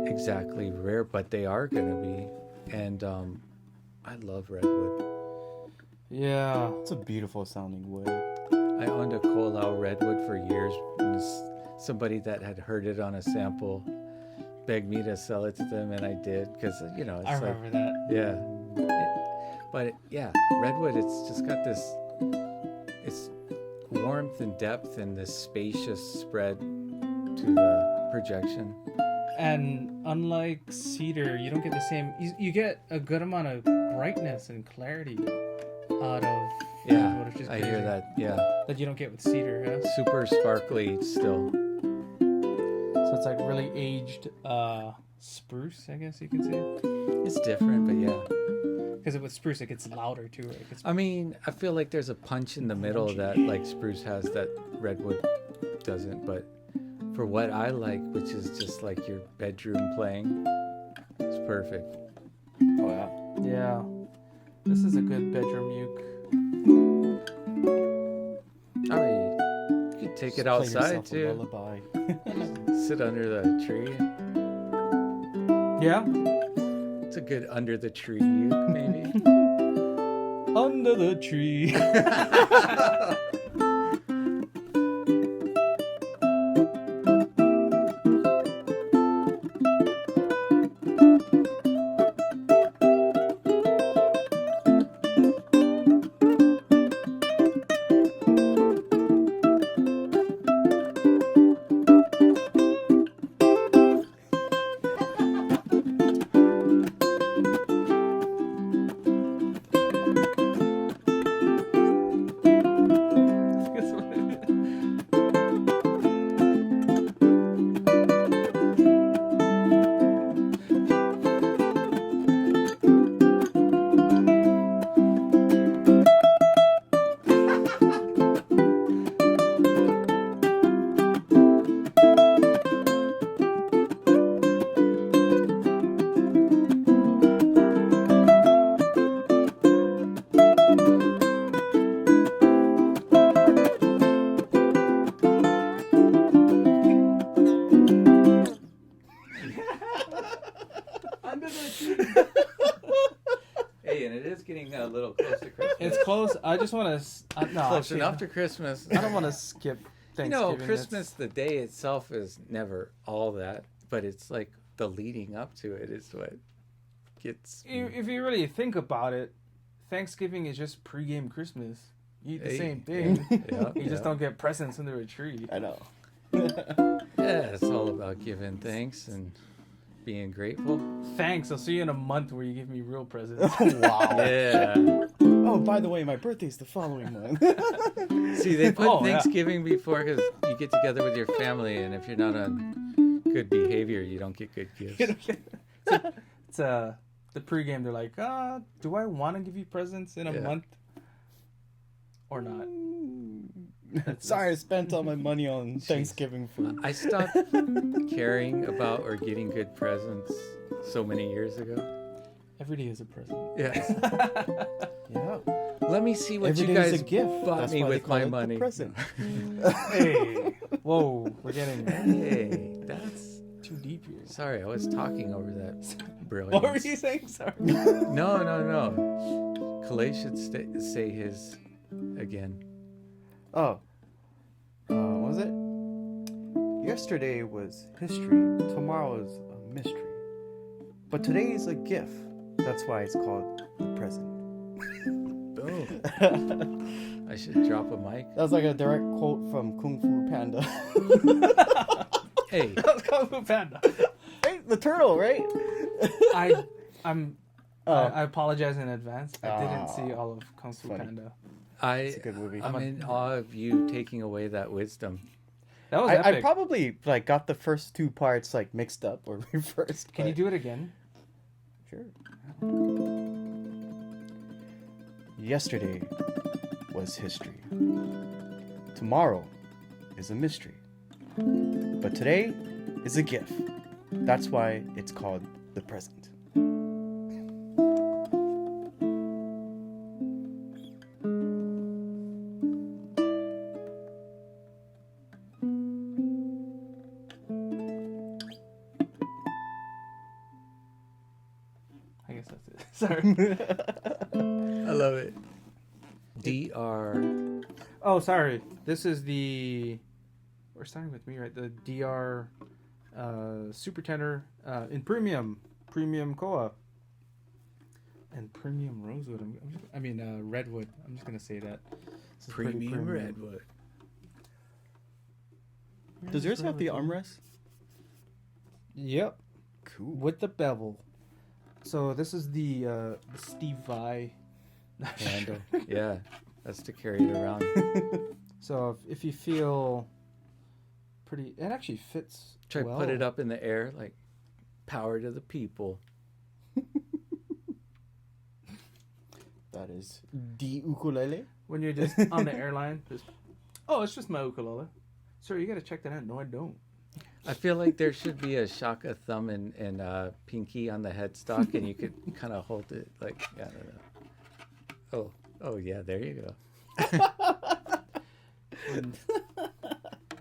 [SPEAKER 3] exactly rare, but they are gonna be. And I love redwood.
[SPEAKER 1] Yeah.
[SPEAKER 2] It's a beautiful sounding wood.
[SPEAKER 3] I owned a KoAloha redwood for years. And somebody that had heard it on a sample begged me to sell it to them, and I did because it's
[SPEAKER 1] I
[SPEAKER 3] like,
[SPEAKER 1] remember that.
[SPEAKER 3] yeah. Redwood. It's just got this. It's warmth and depth and this spacious spread to the projection.
[SPEAKER 1] And unlike cedar, you don't get the same. You get a good amount of brightness and clarity out of
[SPEAKER 3] Yeah,
[SPEAKER 1] redwood, which is
[SPEAKER 3] I
[SPEAKER 1] crazy.
[SPEAKER 3] hear that. Yeah,
[SPEAKER 1] That you don't get with cedar. Yeah?
[SPEAKER 3] super sparkly still.
[SPEAKER 1] So it's like really aged spruce, I guess you could say.
[SPEAKER 3] It's different, but yeah.
[SPEAKER 1] Because with spruce, it gets louder too, right? It gets
[SPEAKER 3] I mean, I feel like there's a punch in the middle that like spruce has that redwood doesn't. But for what I like, which is just like your bedroom playing, it's perfect.
[SPEAKER 2] Oh yeah.
[SPEAKER 1] Yeah. This is a good bedroom uke.
[SPEAKER 3] I mean, you could take it
[SPEAKER 2] Play
[SPEAKER 3] outside
[SPEAKER 2] yourself a
[SPEAKER 3] too.
[SPEAKER 2] lullaby.
[SPEAKER 3] Sit under the tree.
[SPEAKER 1] Yeah.
[SPEAKER 3] It's a good under the tree uke, maybe.
[SPEAKER 1] Under the tree.
[SPEAKER 3] Hey, and it is getting a little close to Christmas.
[SPEAKER 1] It's close. I just want to. No,
[SPEAKER 3] Close
[SPEAKER 1] actually,
[SPEAKER 3] enough to Christmas.
[SPEAKER 1] I don't want to skip Thanksgiving.
[SPEAKER 3] Christmas, the day itself is never all that, but it's like the leading up to it is what gets.
[SPEAKER 1] If you really think about it, Thanksgiving is just pregame Christmas. You eat the
[SPEAKER 3] Hey,
[SPEAKER 1] same thing.
[SPEAKER 3] Yeah.
[SPEAKER 1] You just don't get presents under a tree.
[SPEAKER 2] I know.
[SPEAKER 3] Yeah, it's all about giving thanks and being grateful.
[SPEAKER 1] Thanks. I'll see you in a month where you give me real presents.
[SPEAKER 2] Wow.
[SPEAKER 3] Yeah.
[SPEAKER 2] Oh, by the way, my birthday's the following month.
[SPEAKER 3] See, they put
[SPEAKER 1] Oh, yeah.
[SPEAKER 3] Thanksgiving before because you get together with your family, and if you're not on good behavior, you don't get good gifts.
[SPEAKER 1] It's the pregame. They're like, do I want to give you presents in a
[SPEAKER 3] Yeah.
[SPEAKER 1] month or not?
[SPEAKER 2] Sorry, I spent all my money on Thanksgiving food.
[SPEAKER 3] I stopped caring about or getting good presents so many years ago.
[SPEAKER 1] Every day is a present.
[SPEAKER 3] Yeah.
[SPEAKER 2] Yeah.
[SPEAKER 3] Let me see what
[SPEAKER 2] Every
[SPEAKER 3] you
[SPEAKER 2] day is
[SPEAKER 3] guys
[SPEAKER 2] a gift.
[SPEAKER 3] bought
[SPEAKER 2] That's
[SPEAKER 3] me
[SPEAKER 2] why they
[SPEAKER 3] with
[SPEAKER 2] call
[SPEAKER 3] my
[SPEAKER 2] it the
[SPEAKER 3] money.
[SPEAKER 2] present.
[SPEAKER 1] Hey, whoa, we're getting
[SPEAKER 3] Hey, that's
[SPEAKER 1] too deep here.
[SPEAKER 3] sorry. I was talking over that brilliance.
[SPEAKER 1] What were you saying? Sorry.
[SPEAKER 3] No. Kalei should say his again.
[SPEAKER 2] Oh. Was it? Yesterday was history. Tomorrow is a mystery. But today is a gift. That's why it's called the present.
[SPEAKER 3] Boom. I should drop a mic.
[SPEAKER 2] That was like a direct quote from Kung Fu Panda.
[SPEAKER 3] Hey,
[SPEAKER 1] That's Kung Fu Panda.
[SPEAKER 2] Right? The turtle, right?
[SPEAKER 1] I
[SPEAKER 2] Oh.
[SPEAKER 1] apologize in advance. I didn't
[SPEAKER 2] Aw.
[SPEAKER 1] see all of Kung Fu
[SPEAKER 2] funny.
[SPEAKER 1] Panda.
[SPEAKER 2] It's a good movie.
[SPEAKER 3] I'm in awe of you taking away that wisdom.
[SPEAKER 1] That was
[SPEAKER 2] I
[SPEAKER 1] epic.
[SPEAKER 2] probably like got the first two parts like mixed up or reversed.
[SPEAKER 1] Can you do it again?
[SPEAKER 2] Sure. Yesterday was history. Tomorrow is a mystery. But today is a gift. That's why it's called the present.
[SPEAKER 1] I guess that's it. Sorry.
[SPEAKER 3] I love it. DR.
[SPEAKER 1] Oh, sorry. This is the. We're starting with me, right? The DR Super Tenor in premium KoA and premium rosewood. Redwood. I'm just gonna say that. This is pretty
[SPEAKER 3] Premium redwood.
[SPEAKER 2] Does yours have the armrest?
[SPEAKER 1] Yep,
[SPEAKER 2] Cool.
[SPEAKER 1] with the bevel. So this is the Steve Vai
[SPEAKER 3] Handle. Yeah, that's to carry it around.
[SPEAKER 1] So if you feel pretty, it actually fits.
[SPEAKER 3] Try
[SPEAKER 1] well.
[SPEAKER 3] put it up in the air like power to the people.
[SPEAKER 2] That is the ukulele.
[SPEAKER 1] When you're just on the airline. Just, oh, it's just my ukulele. Sir, you gotta check that out. No, I don't.
[SPEAKER 3] I feel like there should be a shaka thumb and pinky on the headstock, and you could kind of hold it like, I don't know. Oh yeah, there you go.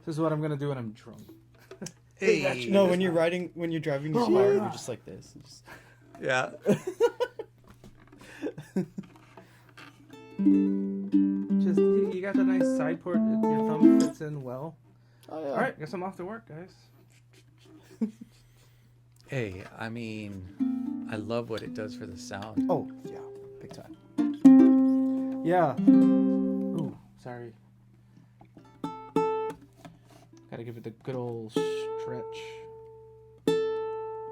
[SPEAKER 1] This is what I'm gonna do when I'm drunk.
[SPEAKER 3] Hey,
[SPEAKER 2] No, when you're driving your car, you're just like this. Just...
[SPEAKER 3] yeah.
[SPEAKER 1] Just you got the nice side port. Your thumb fits in well.
[SPEAKER 2] Oh, yeah.
[SPEAKER 1] All right, guess I'm off to work, guys.
[SPEAKER 3] Hey, I mean, I love what it does for the sound.
[SPEAKER 2] Oh, yeah. Big time.
[SPEAKER 1] Yeah. Ooh, sorry. Gotta give it the good old stretch.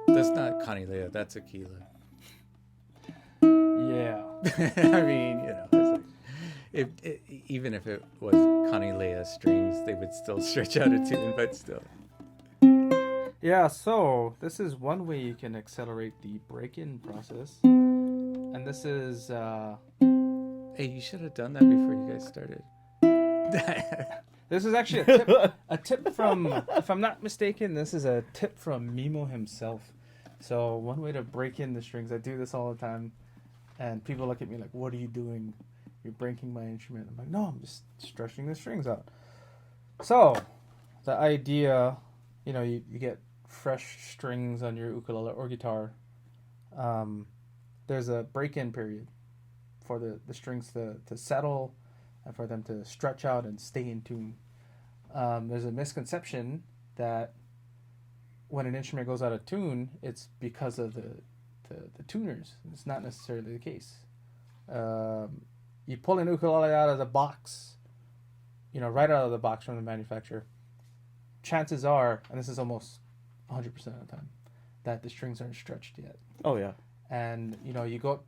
[SPEAKER 3] That's not Kanile'a, that's Aquila.
[SPEAKER 1] Yeah.
[SPEAKER 3] I mean, you know, it's like, even if it was Kanile'a strings, they would still stretch out a tune, but still.
[SPEAKER 1] Yeah, so this is one way you can accelerate the break-in process. And this is
[SPEAKER 3] Hey, you should have done that before you guys started.
[SPEAKER 1] this is actually a tip from, if I'm not mistaken, this is a tip from Mimo himself. So one way to break in the strings, I do this all the time, and people look at me like, "What are you doing? You're breaking my instrument." I'm like, "No, I'm just stretching the strings out." So the idea, you get fresh strings on your ukulele or guitar. There's a break-in period for the strings to settle and for them to stretch out and stay in tune. There's a misconception that when an instrument goes out of tune, it's because of the tuners. It's not necessarily the case. You pull an ukulele out of the box, right out of the box from the manufacturer. Chances are, and this is almost 100% of the time, that the strings aren't stretched yet.
[SPEAKER 2] Oh yeah.
[SPEAKER 1] And you go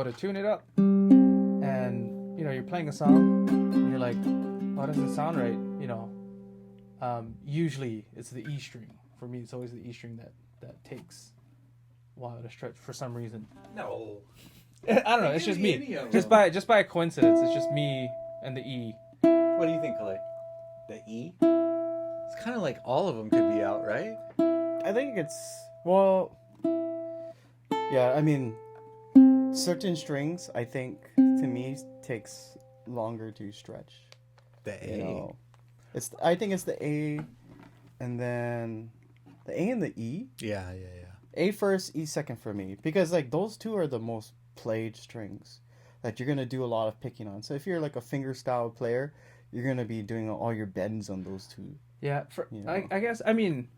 [SPEAKER 1] to tune it up, and you're playing a song, and you're like, oh, it doesn't sound right. Usually it's the E string. For me, it's always the E string that takes a while to stretch for some reason.
[SPEAKER 3] No.
[SPEAKER 1] I don't know. It's just me. Just by coincidence, it's just me and the E.
[SPEAKER 3] What do you think, Kalei? The E? It's kind of like all of them could be out, right?
[SPEAKER 2] I think it's yeah. I mean, certain strings, I think, to me, takes longer to stretch.
[SPEAKER 3] The A.
[SPEAKER 2] I think it's the A, and then the A and the E.
[SPEAKER 3] Yeah.
[SPEAKER 2] A first, E second for me, because like those two are the most played strings that you're gonna do a lot of picking on. So if you're like a fingerstyle player, you're gonna be doing all your bends on those two.
[SPEAKER 1] Yeah, I guess, I mean,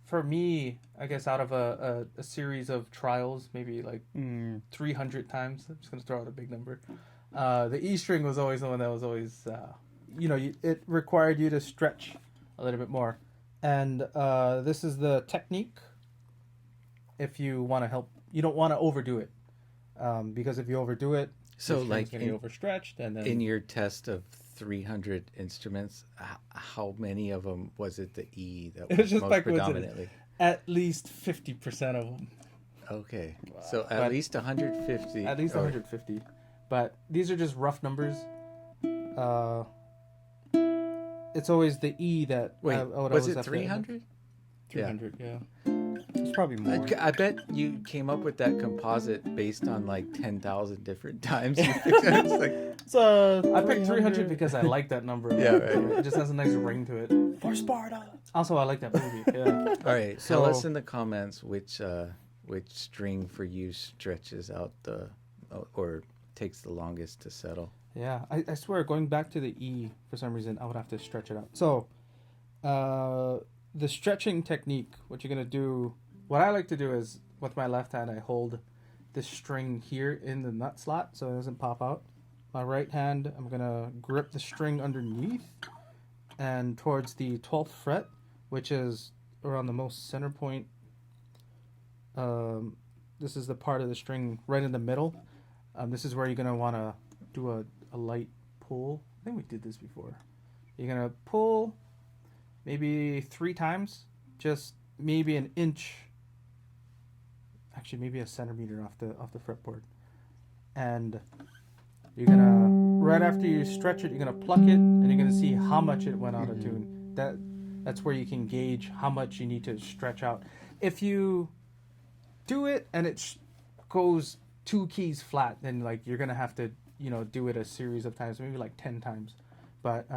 [SPEAKER 1] for me, I guess out of a series of trials, maybe like 300 times, I'm just going to throw out a big number, the E string was always the one that was always, it required you to stretch a little bit more. And this is the technique if you want to help, you don't want to overdo it. Because if you overdo it,
[SPEAKER 3] so
[SPEAKER 1] the
[SPEAKER 3] like
[SPEAKER 1] going to be overstretched. And then
[SPEAKER 3] in your test of 300 instruments, how many of them was it the E that was
[SPEAKER 1] just
[SPEAKER 3] most predominantly?
[SPEAKER 1] At least 50% of them.
[SPEAKER 3] Okay, so at least 150.
[SPEAKER 1] At least 150. But these are just rough numbers. It's always the E that...
[SPEAKER 3] Wait, was it 300?
[SPEAKER 1] 300, yeah.
[SPEAKER 2] It's probably more.
[SPEAKER 3] I bet you came up with that composite based on like 10,000 different times. It's like,
[SPEAKER 1] I picked 300 because I like that number.
[SPEAKER 3] Yeah, right.
[SPEAKER 1] It just has a nice ring to it.
[SPEAKER 2] For Sparta.
[SPEAKER 1] Also, I like that movie. Yeah.
[SPEAKER 3] all right, tell us in the comments which string for you stretches out or takes the longest to settle.
[SPEAKER 1] Yeah, I swear, going back to the E, for some reason, I would have to stretch it out. So, the stretching technique, what you're going to do, what I like to do is, with my left hand, I hold this string here in the nut slot so it doesn't pop out. My right hand, I'm going to grip the string underneath and towards the 12th fret, which is around the most center point. This is the part of the string right in the middle. This is where you're going to want to do a light pull. I think we did this before. You're going to pull maybe 3 times, just maybe an inch, actually maybe a centimeter off the fretboard. And you're going to, right after you stretch it, you're going to pluck it, and you're going to see how much it went out of tune. That's where you can gauge how much you need to stretch out. If you do it and it goes 2 keys flat, then like you're going to have to, do it a series of times, maybe like 10 times. But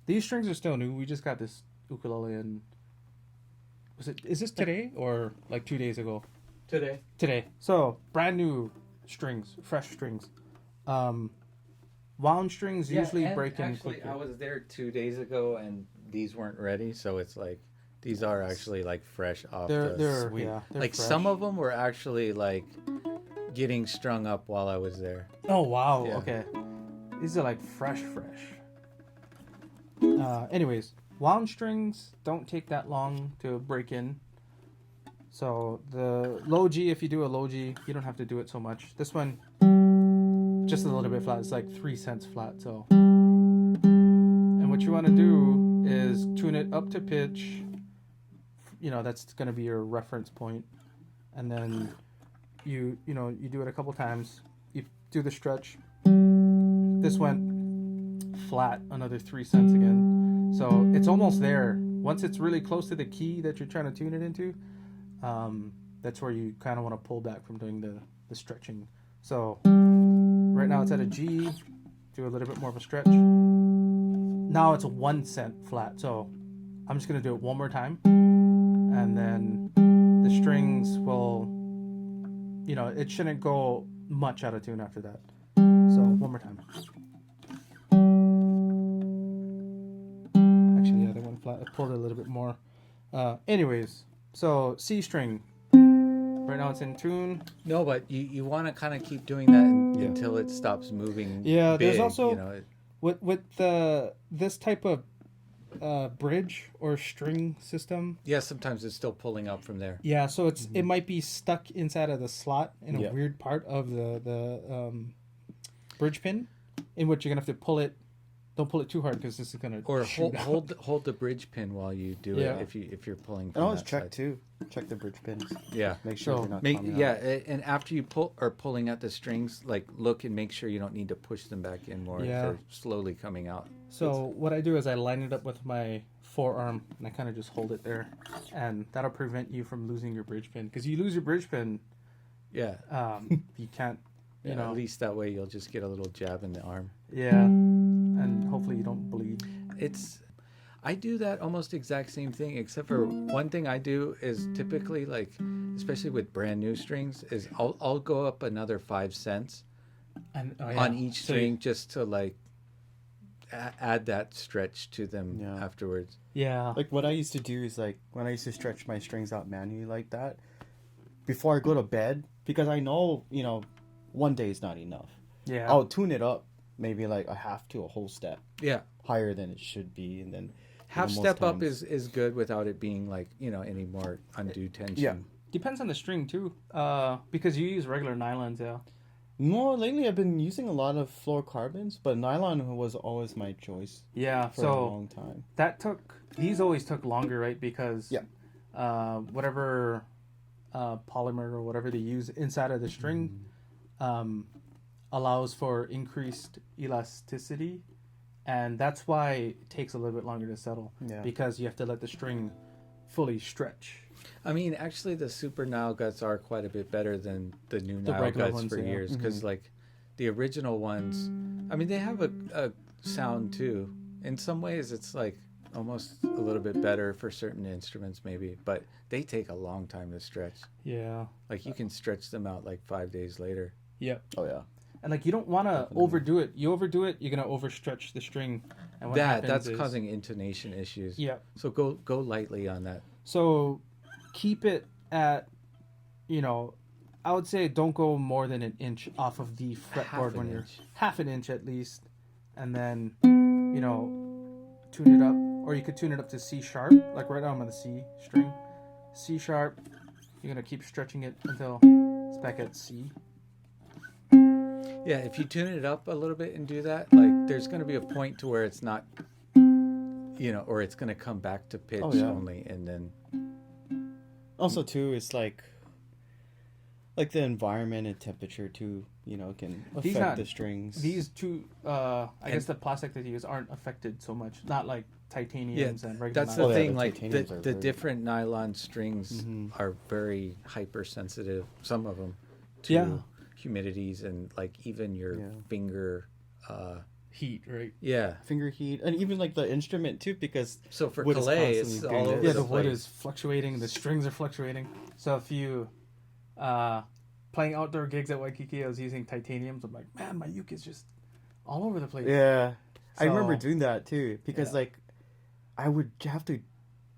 [SPEAKER 1] these strings are still new. We just got this ukulele in, is this today or like 2 days ago? Today. So brand new strings, fresh strings. Wound strings usually break in
[SPEAKER 3] quickly.
[SPEAKER 1] quickly.
[SPEAKER 3] I was there 2 days ago and these weren't ready, so it's like these are actually like fresh off
[SPEAKER 1] They're
[SPEAKER 3] sweet.
[SPEAKER 1] they're
[SPEAKER 3] Like
[SPEAKER 1] fresh.
[SPEAKER 3] some of them were actually like getting strung up while I was there.
[SPEAKER 1] Oh wow,
[SPEAKER 3] Yeah.
[SPEAKER 1] okay. These are like fresh. Anyways, wound strings don't take that long to break in. So the low G, if you do a low G, you don't have to do it so much. This one, just a little bit flat. It's like 3 cents flat. So, and what you want to do is tune it up to pitch. That's going to be your reference point. And then you do it a couple times. You do the stretch. This went flat, another 3 cents again. So it's almost there. Once it's really close to the key that you're trying to tune it into, that's where you kind of want to pull back from doing the stretching. So right now it's at a G. Do a little bit more of a stretch. Now it's a 1 cent flat. So I'm just going to do it one more time. And then the strings will, it shouldn't go much out of tune after that. So one more time. Actually, yeah, that went flat. I pulled it a little bit more. Anyways, so C string. Right now it's in tune.
[SPEAKER 3] No, but you want to kind of keep doing that until it stops moving.
[SPEAKER 1] Yeah, there's
[SPEAKER 3] big,
[SPEAKER 1] also-
[SPEAKER 3] you know,
[SPEAKER 1] With this type of bridge or string system.
[SPEAKER 3] yeah. Sometimes it's still pulling up from there.
[SPEAKER 1] Yeah, so it might be stuck inside of the slot in a
[SPEAKER 2] Yeah.
[SPEAKER 1] weird part of the bridge pin, in which you're gonna have to pull it. Don't pull it too hard because this is gonna
[SPEAKER 3] Or
[SPEAKER 1] shoot out.
[SPEAKER 3] hold the bridge pin while you do
[SPEAKER 1] Yeah.
[SPEAKER 3] it if you're pulling.
[SPEAKER 2] And
[SPEAKER 3] From
[SPEAKER 2] always
[SPEAKER 3] that
[SPEAKER 2] check
[SPEAKER 3] side.
[SPEAKER 2] too. Check the bridge pins.
[SPEAKER 3] Yeah.
[SPEAKER 2] Make sure
[SPEAKER 1] So,
[SPEAKER 2] they're not
[SPEAKER 3] Make,
[SPEAKER 2] coming
[SPEAKER 3] yeah,
[SPEAKER 2] out.
[SPEAKER 3] and after you pulling out the strings, like look and make sure you don't need to push them back in more.
[SPEAKER 1] Yeah.
[SPEAKER 3] They're slowly coming out.
[SPEAKER 1] So what I do is I line it up with my forearm and I kind of just hold it there, and that'll prevent you from losing your bridge pin. Because you lose your bridge pin,
[SPEAKER 3] Yeah.
[SPEAKER 1] you can't, you
[SPEAKER 3] Yeah,
[SPEAKER 1] know.
[SPEAKER 3] at least that way you'll just get a little jab in the arm.
[SPEAKER 1] Yeah, and hopefully you don't bleed.
[SPEAKER 3] I do that almost exact same thing, except for one thing I do is typically like, especially with brand new strings, is I'll go up another 5 cents
[SPEAKER 1] And
[SPEAKER 3] on each string just to like add that stretch to them
[SPEAKER 2] Yeah.
[SPEAKER 3] afterwards.
[SPEAKER 1] Yeah.
[SPEAKER 2] Like what I used to do is like when I used to stretch my strings out manually like that, before I go to bed, because I know, you know, one day is not enough.
[SPEAKER 1] Yeah.
[SPEAKER 2] I'll tune it up maybe like a half to a whole step
[SPEAKER 3] Yeah.
[SPEAKER 2] higher than it should be, and then
[SPEAKER 3] Half
[SPEAKER 2] most
[SPEAKER 3] step up
[SPEAKER 2] times-
[SPEAKER 3] is good without it being like, you know, any more undue tension.
[SPEAKER 2] Yeah.
[SPEAKER 1] Depends on the string too. Because you use regular nylons, yeah.
[SPEAKER 2] No, lately I've been using a lot of fluorocarbons, but nylon was always my choice
[SPEAKER 1] Yeah.
[SPEAKER 2] for a
[SPEAKER 1] So
[SPEAKER 2] long time.
[SPEAKER 1] these always took longer, right? Because
[SPEAKER 2] Yeah.
[SPEAKER 1] whatever polymer or whatever they use inside of the string allows for increased elasticity, and that's why it takes a little bit longer to settle.
[SPEAKER 2] Yeah.
[SPEAKER 1] Because you have to let the string fully stretch.
[SPEAKER 3] I mean, actually, the super Nile guts are quite a bit better than the new
[SPEAKER 1] The
[SPEAKER 3] Nile
[SPEAKER 1] regular
[SPEAKER 3] guts
[SPEAKER 1] ones,
[SPEAKER 3] for
[SPEAKER 1] yeah.
[SPEAKER 3] years. Because, like, the original ones, I mean, they have a sound too. In some ways, it's like almost a little bit better for certain instruments, maybe, but they take a long time to stretch.
[SPEAKER 1] Yeah.
[SPEAKER 3] Like, you can stretch them out like 5 days later.
[SPEAKER 1] Yep.
[SPEAKER 2] Oh yeah.
[SPEAKER 1] And like you don't want to
[SPEAKER 2] Definitely.
[SPEAKER 1] overdo it. You overdo it, you're gonna overstretch the string. And what happens
[SPEAKER 3] That's
[SPEAKER 1] is-
[SPEAKER 3] causing intonation issues.
[SPEAKER 1] Yeah.
[SPEAKER 3] So go lightly on that.
[SPEAKER 1] So keep it at, you know, I would say don't go more than an inch off of the
[SPEAKER 3] Half
[SPEAKER 1] fretboard
[SPEAKER 3] an
[SPEAKER 1] when you're
[SPEAKER 3] inch.
[SPEAKER 1] half an inch at least, and then you know tune it up, or you could tune it up to C sharp. Like right now I'm on the C string, C sharp. You're gonna keep stretching it until it's back at C.
[SPEAKER 3] Yeah, if you tune it up a little bit and do that, like there's going to be a point to where it's not, you know, or it's going to come back to pitch
[SPEAKER 2] Oh, yeah.
[SPEAKER 3] only, and then
[SPEAKER 2] Also too, it's like the environment and temperature too, you know, can
[SPEAKER 1] These
[SPEAKER 2] affect
[SPEAKER 1] not-
[SPEAKER 2] the strings.
[SPEAKER 1] These two, I guess the plastic that you use aren't affected so much. Not like titaniums and regular.
[SPEAKER 3] that's the
[SPEAKER 2] Oh, yeah,
[SPEAKER 3] thing.
[SPEAKER 2] the
[SPEAKER 3] Like
[SPEAKER 2] titaniums are
[SPEAKER 3] the
[SPEAKER 2] very-
[SPEAKER 3] different nylon strings
[SPEAKER 2] Mhm.
[SPEAKER 3] are very hypersensitive. Some of them to
[SPEAKER 1] Yeah.
[SPEAKER 3] humidities and like even your
[SPEAKER 2] Yeah.
[SPEAKER 3] finger.
[SPEAKER 1] heat, right?
[SPEAKER 3] Yeah.
[SPEAKER 2] finger heat, and even like the instrument too, because
[SPEAKER 3] So for
[SPEAKER 2] Wood is
[SPEAKER 3] Kalei, it's
[SPEAKER 2] constantly
[SPEAKER 3] all
[SPEAKER 2] doing
[SPEAKER 3] over
[SPEAKER 2] this.
[SPEAKER 1] Yeah,
[SPEAKER 3] the
[SPEAKER 1] the wood
[SPEAKER 3] place.
[SPEAKER 1] is fluctuating. The strings are fluctuating. So if you playing outdoor gigs at Waikiki, I was using titaniums. I'm like, man, my uke is just all over the place.
[SPEAKER 2] yeah, I remember
[SPEAKER 1] So-
[SPEAKER 2] doing that too, because
[SPEAKER 1] Yeah.
[SPEAKER 2] like I would have to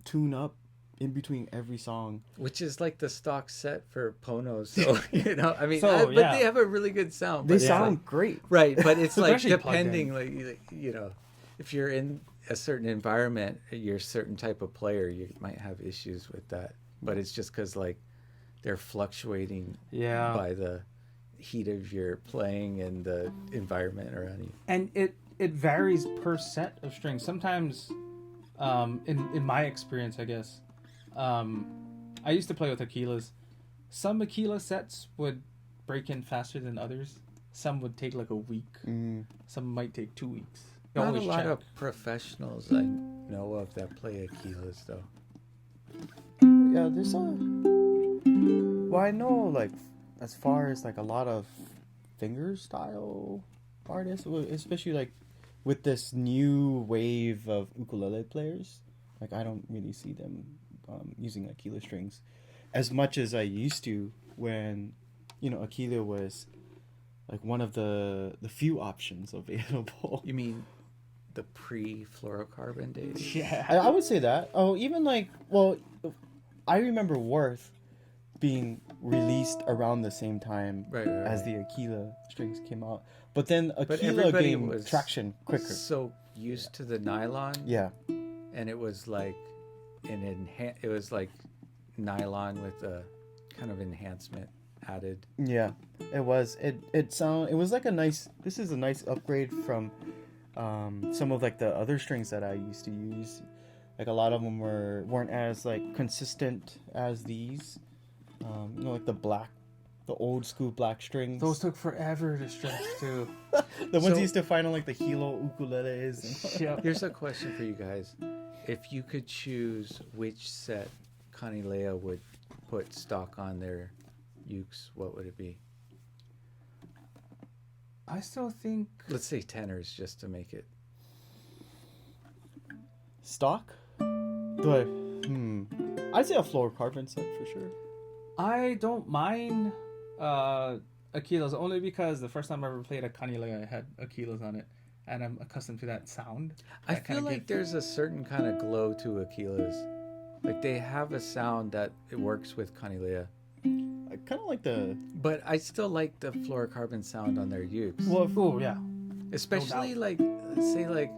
[SPEAKER 2] tune up in between every song.
[SPEAKER 3] Which is like the stock set for Ponos. So, you know, I mean,
[SPEAKER 1] So,
[SPEAKER 3] but
[SPEAKER 1] yeah.
[SPEAKER 3] they have a really good sound.
[SPEAKER 2] They
[SPEAKER 3] but it's
[SPEAKER 2] sound
[SPEAKER 3] like-
[SPEAKER 2] great.
[SPEAKER 3] right, but it's
[SPEAKER 1] So they're
[SPEAKER 3] like
[SPEAKER 1] actually plugged in.
[SPEAKER 3] depending, like, you know, if you're in a certain environment, you're a certain type of player, you might have issues with that. But it's just because, like, they're fluctuating
[SPEAKER 1] Yeah.
[SPEAKER 3] by the heat of your playing and the environment around you.
[SPEAKER 1] And it varies per set of strings. Sometimes, in my experience, I guess, I used to play with Aquilas. Some Aquila sets would break in faster than others. Some would take like a week.
[SPEAKER 2] Mm.
[SPEAKER 1] Some might take 2 weeks. You
[SPEAKER 3] Not a
[SPEAKER 1] always
[SPEAKER 3] lot
[SPEAKER 1] check.
[SPEAKER 3] of professionals I know of that play Aquilas, though.
[SPEAKER 2] Yeah, there's a. Well, I know like as far as like a lot of finger style artists, especially like with this new wave of ukulele players, like I don't really see them using Aquila strings as much as I used to when, you know, Aquila was like one of the few options available.
[SPEAKER 3] You mean the pre-fluorocarbon days?
[SPEAKER 1] Yeah.
[SPEAKER 2] I would say that. Oh, even like, well, I remember Worth being released around the same time
[SPEAKER 3] Right,
[SPEAKER 2] as the Aquila strings came out. But then Aquila
[SPEAKER 3] everybody
[SPEAKER 2] gained
[SPEAKER 3] was
[SPEAKER 2] traction quicker.
[SPEAKER 3] So used to the nylon,
[SPEAKER 2] Yeah.
[SPEAKER 3] and it was like it was like nylon with a kind of enhancement added.
[SPEAKER 2] Yeah, it was. It was like a nice. This is a nice upgrade from some of like the other strings that I used to use. Like a lot of them weren't as like consistent as these. Like the old school black strings.
[SPEAKER 1] Those took forever to stretch too.
[SPEAKER 2] The ones you used to find on like the Hilo ukuleles.
[SPEAKER 1] Yep.
[SPEAKER 3] Here's a question for you guys: if you could choose which set Kanile'a would put stock on their Ukes, what would it be?
[SPEAKER 1] I still think
[SPEAKER 3] Let's say tenors, just to make it.
[SPEAKER 2] Stock? I'd say a fluorocarbon set for sure.
[SPEAKER 1] I don't mind Aquilas only because the first time I ever played a Kanile'a, I had Aquilas on it, and I'm accustomed to that sound.
[SPEAKER 3] I
[SPEAKER 1] That
[SPEAKER 3] feel
[SPEAKER 1] kinda
[SPEAKER 3] like there's a certain kind of glow to Aquilas. Like they have a sound that it works with Kanile'a.
[SPEAKER 2] I kind of like the.
[SPEAKER 3] But I still like the fluorocarbon sound on their Ukes.
[SPEAKER 1] Well, oh yeah,
[SPEAKER 3] Especially like, say like,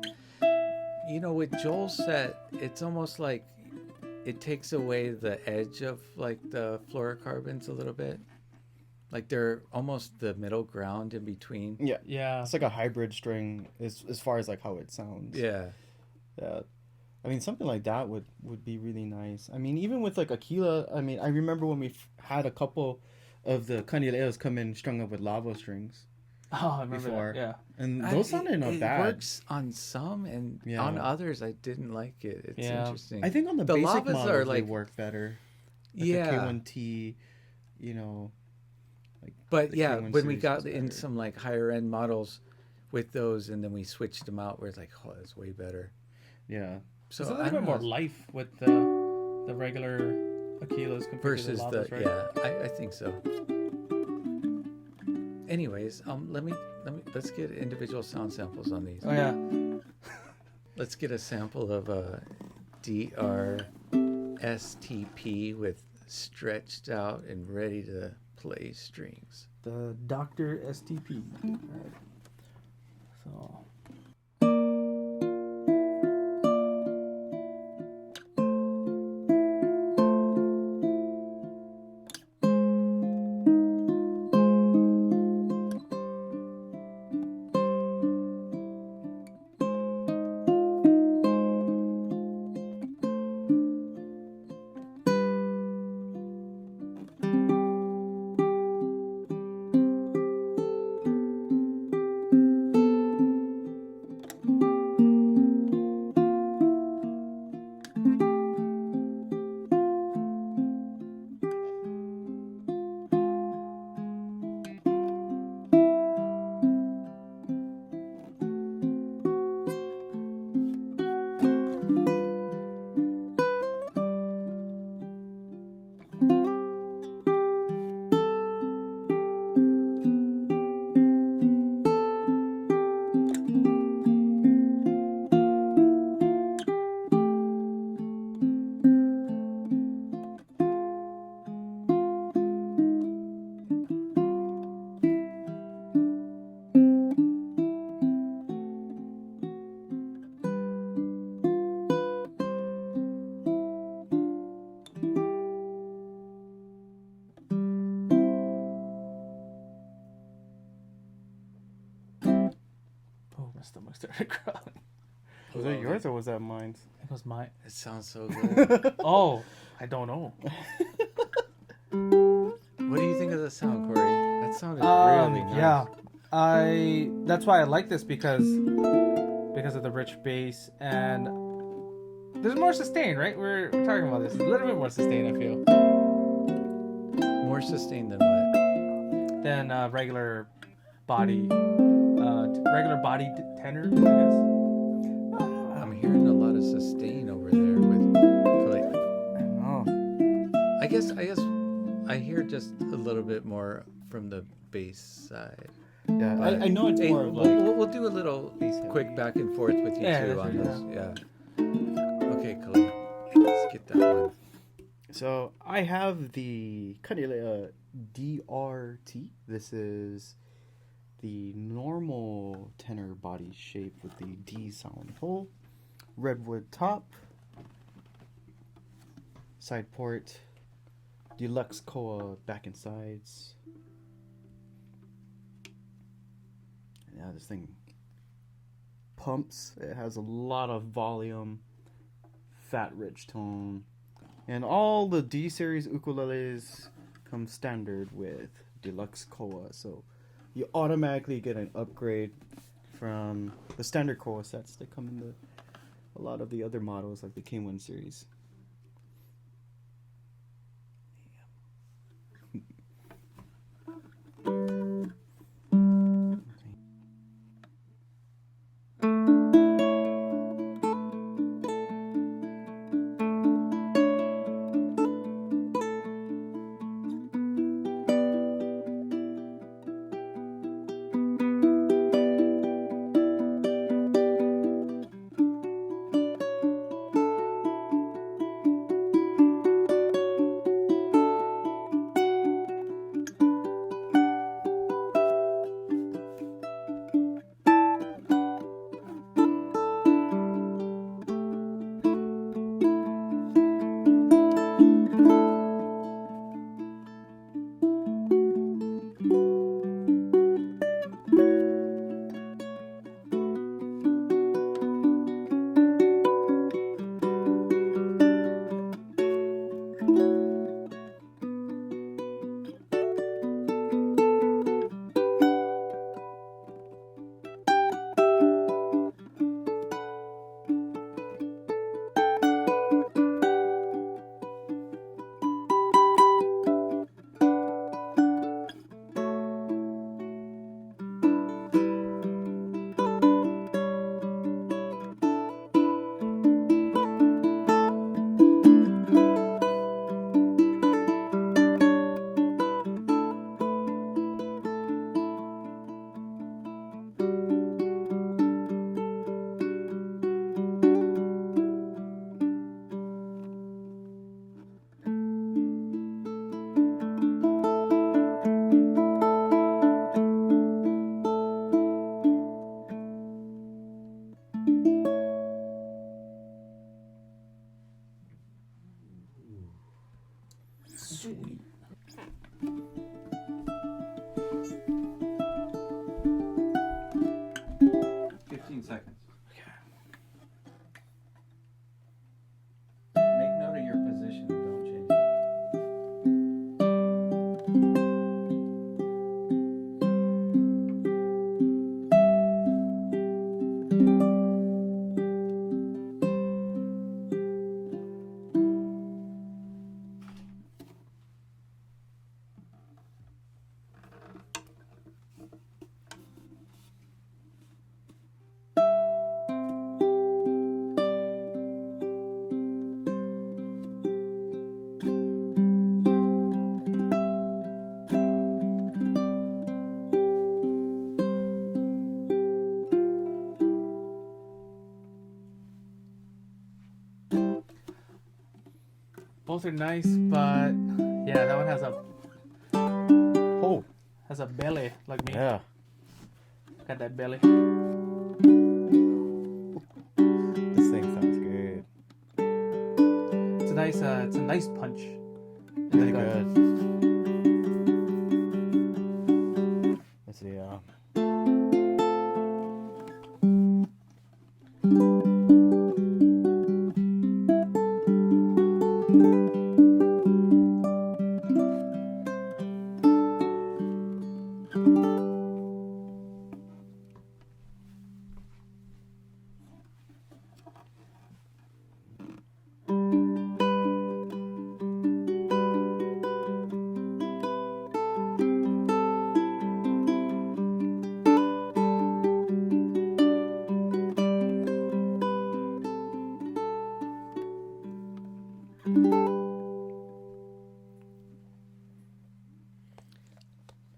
[SPEAKER 3] with Joel's set, it's almost like it takes away the edge of like the fluorocarbons a little bit. Like they're almost the middle ground in between.
[SPEAKER 2] Yeah.
[SPEAKER 1] yeah.
[SPEAKER 2] It's like a hybrid string as far as like how it sounds.
[SPEAKER 3] Yeah.
[SPEAKER 2] Yeah. I mean, something like that would be really nice. I mean, even with like Aquila, I mean, I remember when we had a couple of the Kanile'as come in strung up with lava strings.
[SPEAKER 1] Oh, I remember
[SPEAKER 2] Before.
[SPEAKER 1] that. Yeah.
[SPEAKER 2] And those sounded not bad.
[SPEAKER 3] It works on some, and
[SPEAKER 2] Yeah.
[SPEAKER 3] on others I didn't like it. It's
[SPEAKER 1] Yeah.
[SPEAKER 3] interesting.
[SPEAKER 2] I think on the
[SPEAKER 3] The
[SPEAKER 2] basic
[SPEAKER 3] lavas
[SPEAKER 2] models
[SPEAKER 3] are
[SPEAKER 2] they
[SPEAKER 3] like,
[SPEAKER 2] work better. Like
[SPEAKER 3] yeah.
[SPEAKER 2] the K1T, like
[SPEAKER 3] But
[SPEAKER 2] the
[SPEAKER 3] yeah,
[SPEAKER 2] K1
[SPEAKER 3] when we
[SPEAKER 2] series
[SPEAKER 3] got
[SPEAKER 2] was
[SPEAKER 3] in
[SPEAKER 2] better.
[SPEAKER 3] some like higher end models with those, and then we switched them out, where it's like, oh, that's way better.
[SPEAKER 2] Yeah.
[SPEAKER 3] So
[SPEAKER 1] There's a
[SPEAKER 3] I
[SPEAKER 1] little
[SPEAKER 3] don't
[SPEAKER 1] bit more
[SPEAKER 3] know,
[SPEAKER 1] life with the regular Aquilas compared
[SPEAKER 3] versus
[SPEAKER 1] to the lavas, right?
[SPEAKER 3] yeah, I think so. Anyways, let's get individual sound samples on these.
[SPEAKER 1] Oh yeah.
[SPEAKER 3] Let's get a sample of a DR-STP with stretched out and ready to play strings.
[SPEAKER 1] The Dr. STP. All right. So. My stomach started growling.
[SPEAKER 2] Was that yours or was that mine?
[SPEAKER 1] It was mine.
[SPEAKER 3] It sounds so good.
[SPEAKER 1] Oh, I don't know.
[SPEAKER 3] What do you think of the sound, Corey? That sounded really nice.
[SPEAKER 1] Yeah, that's why I like this because of the rich bass and there's more sustain, right? We're talking about this. A little bit more sustain, I feel,
[SPEAKER 3] More sustained than what?
[SPEAKER 1] than regular body tenor, I guess.
[SPEAKER 3] I'm hearing a lot of sustain over there with like,
[SPEAKER 2] Oh.
[SPEAKER 3] I guess I hear just a little bit more from the bass side.
[SPEAKER 2] Yeah,
[SPEAKER 3] But-
[SPEAKER 2] I know it's
[SPEAKER 3] Hey,
[SPEAKER 2] more of like.
[SPEAKER 3] we'll do a little
[SPEAKER 2] bass heavy.
[SPEAKER 3] quick back and forth with you
[SPEAKER 1] Yeah,
[SPEAKER 3] two
[SPEAKER 1] that's
[SPEAKER 3] on
[SPEAKER 1] right,
[SPEAKER 3] this. Yeah. Okay, Kalei. Let's get that one.
[SPEAKER 2] So I have the Kanile'a DR-T. This is the normal tenor body shape with the D sound hole, redwood top, side port, deluxe KoA back and sides. Yeah, this thing pumps. It has a lot of volume, fat rich tone, and all the D series ukuleles come standard with deluxe KoA, so you automatically get an upgrade from the standard KoA sets that come in a lot of the other models like the K1 series.
[SPEAKER 1] Sweet.
[SPEAKER 3] 15 seconds.
[SPEAKER 1] Okay.
[SPEAKER 3] Make note of your position and don't change it.
[SPEAKER 1] Both are nice, but yeah, that one
[SPEAKER 2] Oh,
[SPEAKER 1] has a belly like me.
[SPEAKER 2] yeah.
[SPEAKER 1] Got that belly.
[SPEAKER 2] This thing sounds good.
[SPEAKER 1] It's a nice punch.
[SPEAKER 2] Really
[SPEAKER 1] Like,
[SPEAKER 2] good. Let's see.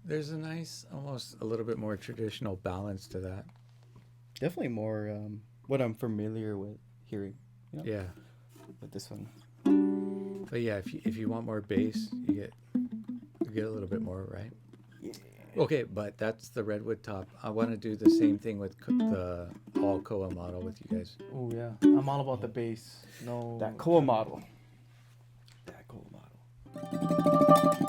[SPEAKER 3] There's a nice, almost a little bit more traditional balance to that.
[SPEAKER 2] Definitely more what I'm familiar with hearing. You know,
[SPEAKER 3] Yeah.
[SPEAKER 2] with this one.
[SPEAKER 3] But yeah, if you want more bass, you get a little bit more, right? Okay, but that's the redwood top. I want to do the same thing with the all Koa model with you guys.
[SPEAKER 1] Oh yeah, I'm all about the bass. No,
[SPEAKER 2] That Koa model. That Koa model.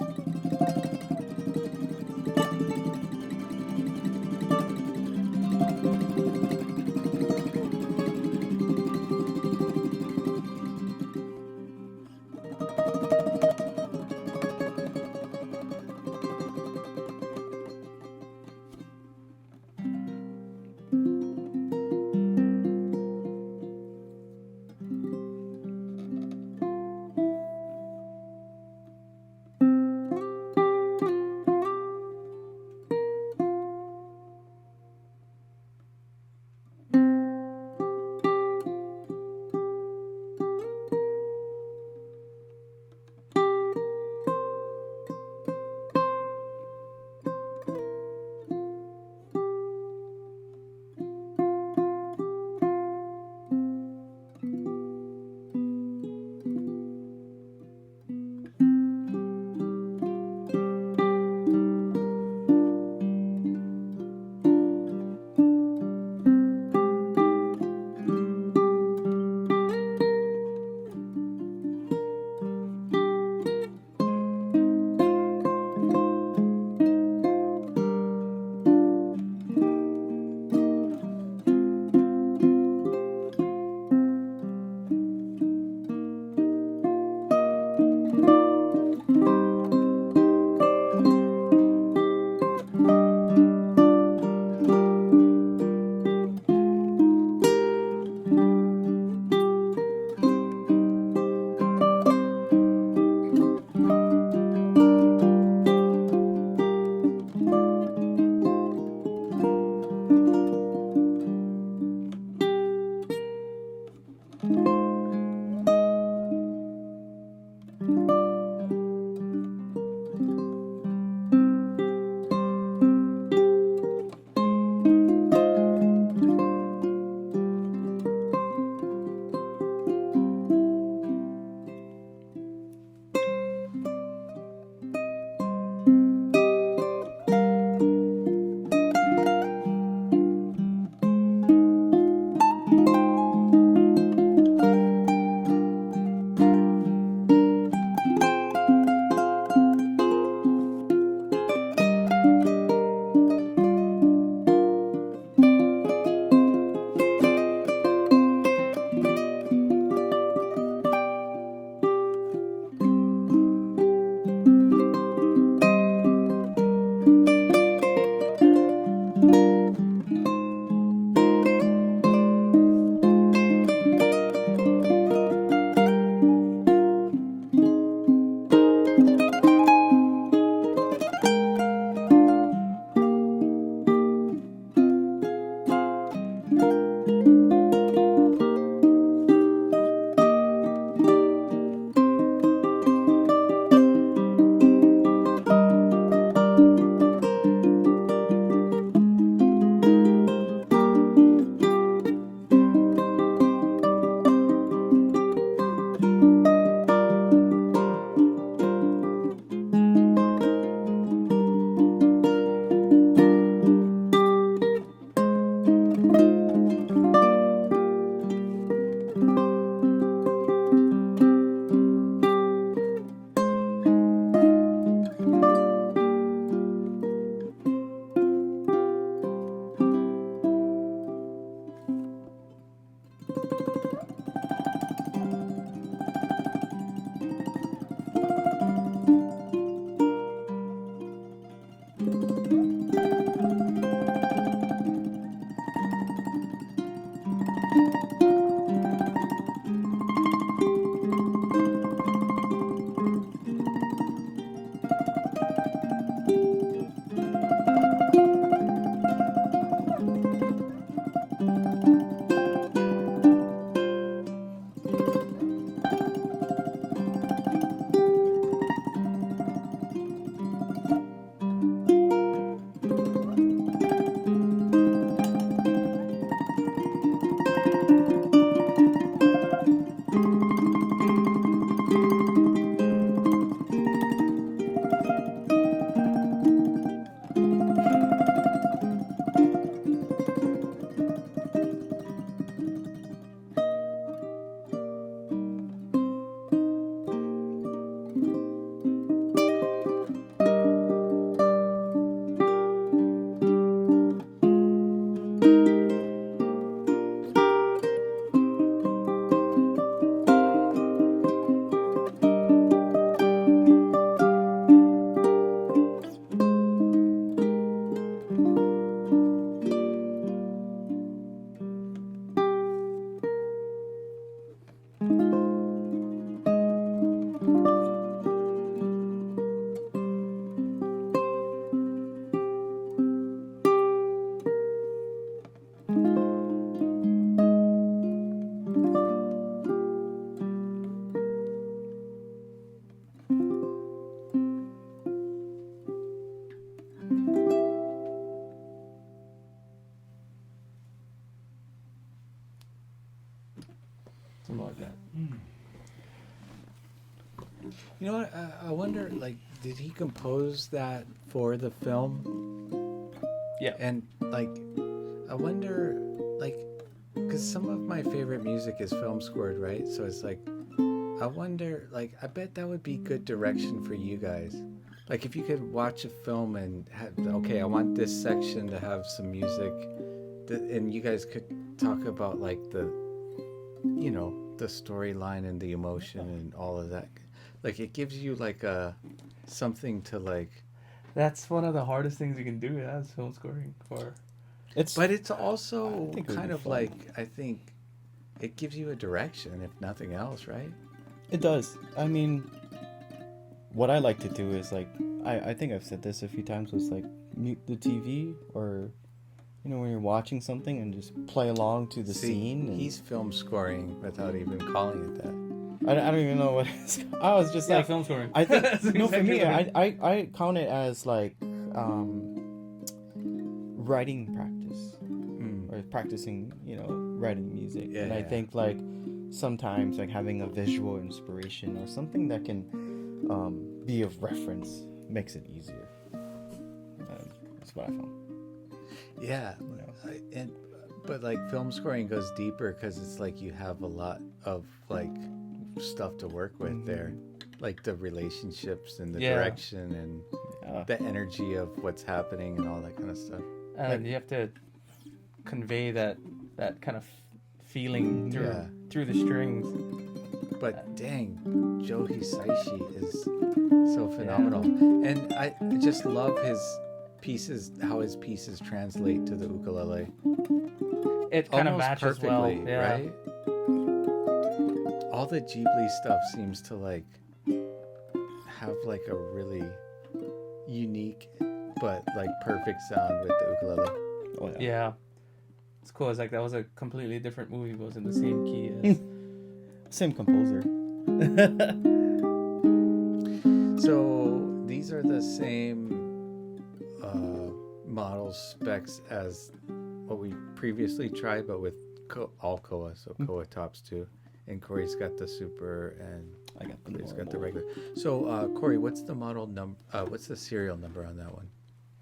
[SPEAKER 3] You know what? I wonder, like, did he compose that for the film?
[SPEAKER 1] Yeah.
[SPEAKER 3] And, like, I wonder, like, because some of my favorite music is film scored, right? So it's like, I wonder, like, I bet that would be good direction for you guys. Like, if you could watch a film and have, okay, I want this section to have some music, and you guys could talk about, like, the, you know, the storyline and the emotion and all of that. Like, it gives you, like, something to, like...
[SPEAKER 1] That's one of the hardest things you can do. Yeah, is film scoring for.
[SPEAKER 3] But it's also
[SPEAKER 2] I think it would
[SPEAKER 3] kind
[SPEAKER 2] be
[SPEAKER 3] of
[SPEAKER 2] fun.
[SPEAKER 3] like, I think it gives you a direction, if nothing else, right?
[SPEAKER 2] It does. I mean, what I like to do is like, I think I've said this a few times, was like mute the TV, or, you know, when you're watching something and just play along to the scene. And
[SPEAKER 3] He's film scoring without even calling it that.
[SPEAKER 2] I don't even know what it's. I was just
[SPEAKER 1] Yeah,
[SPEAKER 2] like,
[SPEAKER 1] film scoring.
[SPEAKER 2] I think
[SPEAKER 1] That's
[SPEAKER 2] no, for
[SPEAKER 1] exactly
[SPEAKER 2] me,
[SPEAKER 1] what it-
[SPEAKER 2] I count it as like writing practice, or practicing, you know, writing music.
[SPEAKER 3] Yeah,
[SPEAKER 2] and I
[SPEAKER 3] yeah.
[SPEAKER 2] think like sometimes like having a visual inspiration or something that can be of reference makes it easier. That's what I found.
[SPEAKER 3] Yeah.
[SPEAKER 2] You know.
[SPEAKER 3] But like film scoring goes deeper because it's like you have a lot of like stuff to work with there. Like the relationships and the
[SPEAKER 1] Yeah.
[SPEAKER 3] direction and the energy of what's happening and all that kind of stuff.
[SPEAKER 1] And you have to convey that kind of feeling through the strings.
[SPEAKER 3] But dang, Joe Hisaishi is so phenomenal. And I just love his pieces, how his pieces translate to the ukulele.
[SPEAKER 1] It kind of
[SPEAKER 3] Almost
[SPEAKER 1] matches well.
[SPEAKER 3] perfectly,
[SPEAKER 1] Yeah.
[SPEAKER 3] right? All the Ghibli stuff seems to like have like a really unique but like perfect sound with the ukulele.
[SPEAKER 2] Oh yeah.
[SPEAKER 1] Yeah. It's cool. It's like that was a completely different movie, but it was in the same key as.
[SPEAKER 2] Same composer.
[SPEAKER 3] So these are the same model specs as what we previously tried, but with all Koa, so Koa tops too. And Corey's got the super, and
[SPEAKER 2] I got the
[SPEAKER 3] Corey's got the
[SPEAKER 2] normal.
[SPEAKER 3] regular. So Corey, what's the model number? What's the serial number on that one?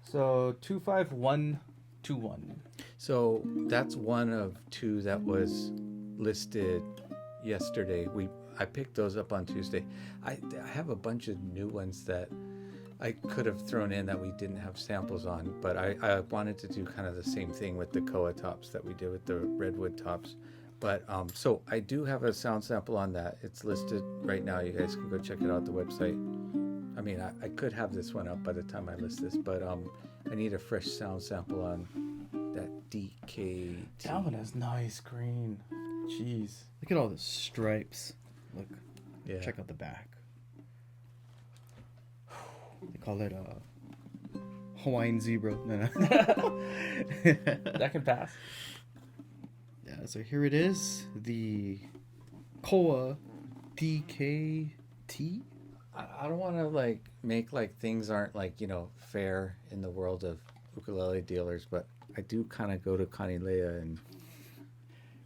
[SPEAKER 1] So 25121.
[SPEAKER 3] So that's one of two that was listed yesterday. I picked those up on Tuesday. I have a bunch of new ones that I could have thrown in that we didn't have samples on, but I wanted to do kind of the same thing with the Koa tops that we did with the redwood tops. But so I do have a sound sample on that. It's listed right now. You guys can go check it out at the website. I mean, I could have this one up by the time I list this, but I need a fresh sound sample on that DK-T.
[SPEAKER 1] That one has nice green. Jeez.
[SPEAKER 2] Look at all the stripes. Look.
[SPEAKER 3] Yeah.
[SPEAKER 2] Check out the back. They call it Hawaiian zebra. No, no.
[SPEAKER 1] That can pass.
[SPEAKER 2] Yeah, so here it is. The Koa DK-T.
[SPEAKER 3] I don't want to like make like things aren't like, you know, fair in the world of ukulele dealers, but I do kind of go to Kanile'a and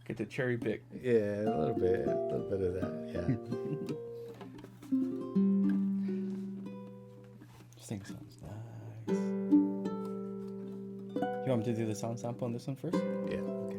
[SPEAKER 1] Get the cherry pick.
[SPEAKER 3] yeah, a little bit of that. Yeah.
[SPEAKER 2] This thing sounds nice. You want me to do the sound sample on this one first?
[SPEAKER 3] Yeah.
[SPEAKER 2] Okay.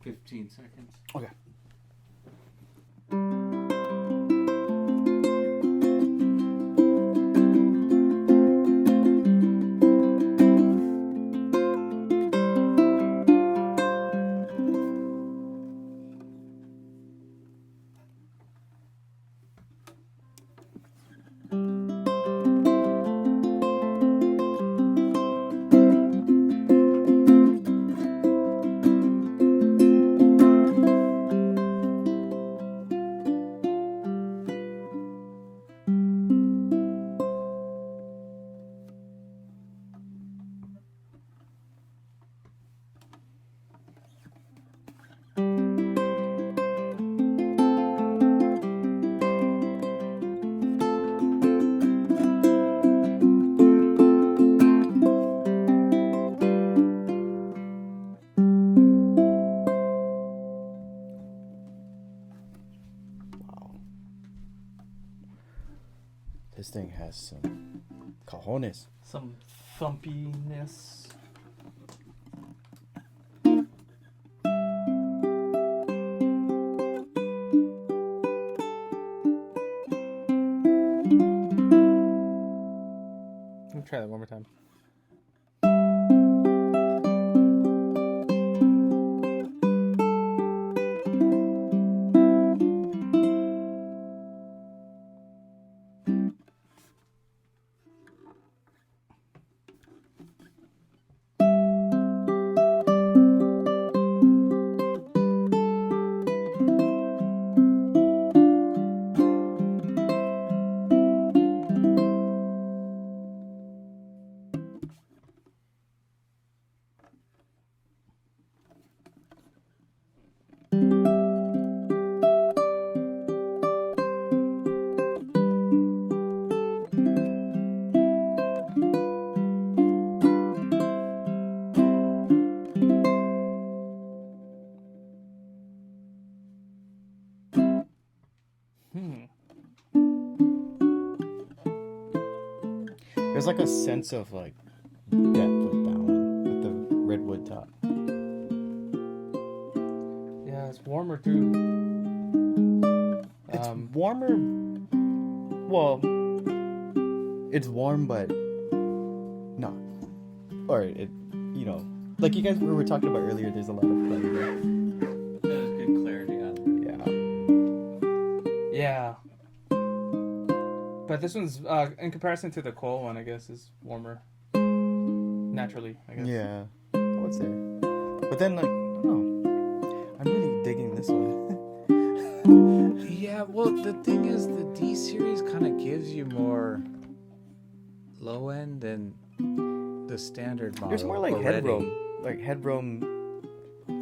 [SPEAKER 3] 15 seconds.
[SPEAKER 2] Okay. This thing has some cojones.
[SPEAKER 1] Some thumpiness. Let me try that one more time.
[SPEAKER 2] There's like a sense of like depth with that one, with the redwood top.
[SPEAKER 1] Yeah, it's warmer too.
[SPEAKER 2] It's warmer. Well, it's warm, but not. Or it, you know, like you guys were talking about earlier. There's a lot of clarity.
[SPEAKER 3] There's good clarity on it.
[SPEAKER 2] Yeah.
[SPEAKER 1] Yeah. But this one's, in comparison to the coal one, I guess, is warmer. Naturally, I guess.
[SPEAKER 2] Yeah, I would say. But then, like, I don't know. I'm really digging this one.
[SPEAKER 3] Yeah, well, the thing is, the D series kind of gives you more low end than the standard model.
[SPEAKER 2] There's more like
[SPEAKER 3] already.
[SPEAKER 2] headroom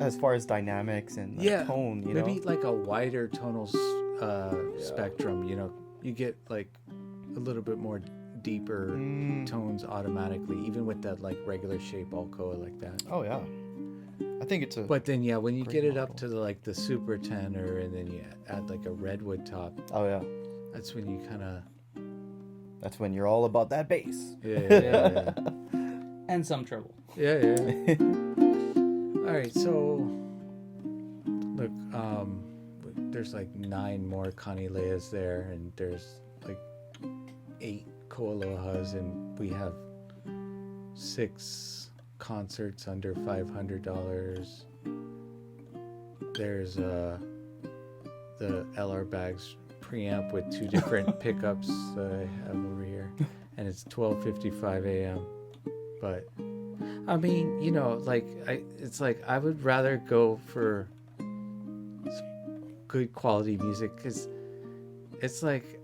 [SPEAKER 2] as far as dynamics and like, tone, you know?
[SPEAKER 3] Maybe like a wider tonal spectrum, you know. You get like a little bit more deeper tones automatically, even with that like regular shape Alcoa like that.
[SPEAKER 2] Oh yeah, I think it's a.
[SPEAKER 3] But then yeah, when you
[SPEAKER 2] great
[SPEAKER 3] get it
[SPEAKER 2] model.
[SPEAKER 3] up to like the super tenor, and then you add like a redwood top,
[SPEAKER 2] Oh yeah,
[SPEAKER 3] that's when you kind of
[SPEAKER 2] that's when you're all about that bass.
[SPEAKER 3] yeah.
[SPEAKER 1] And some treble.
[SPEAKER 3] Yeah. All right, so look, there's like 9 more Kanile'as there, and there's like 8 KoAlohas, and we have 6 concerts under $500. There's the LR Bags preamp with 2 different pickups that I have over here, and it's 12:55 a.m. But I mean, you know, like it's like I would rather go for good quality music, because it's like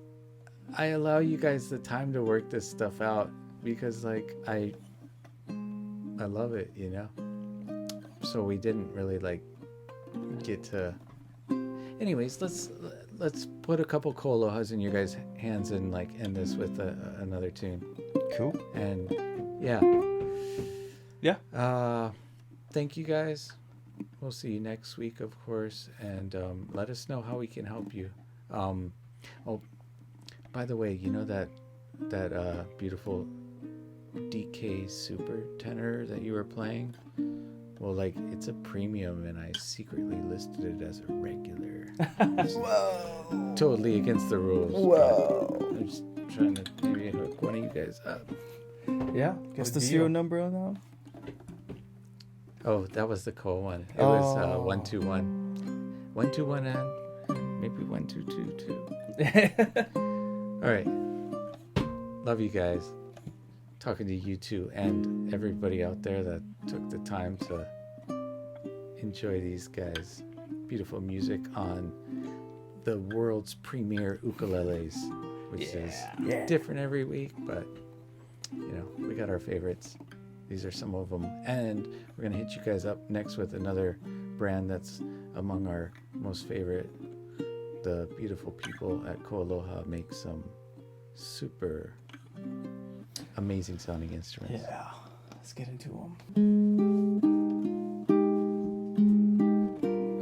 [SPEAKER 3] I allow you guys the time to work this stuff out, because like I love it, you know. So we didn't really like get to. Anyways, let's put a couple KoAlohas in your guys' hands and like end this with another tune.
[SPEAKER 2] Cool.
[SPEAKER 3] And yeah. Thank you guys. We'll see you next week, of course, and let us know how we can help you. Oh, by the way, you know that beautiful DK super tenor that you were playing? well, like it's a premium, and I secretly listed it as a regular.
[SPEAKER 2] Whoa.
[SPEAKER 3] Totally against the rules.
[SPEAKER 2] Whoa.
[SPEAKER 3] But I'm just trying to maybe hook one of you guys up.
[SPEAKER 1] Yeah.
[SPEAKER 2] What's the serial number on that one?
[SPEAKER 3] Oh, that was the Ko one. It was
[SPEAKER 2] Oh.
[SPEAKER 3] 121. 121 and maybe 122 too. All right. Love you guys. Talking to you two and everybody out there that took the time to enjoy these guys' beautiful music on the world's premier ukuleles, which is different every week, but you know, we got our favorites. These are some of them, and we're gonna hit you guys up next with another brand that's among our most favorite. The beautiful people at KoAloha make some super amazing sounding instruments.
[SPEAKER 1] Yeah. Let's get into them.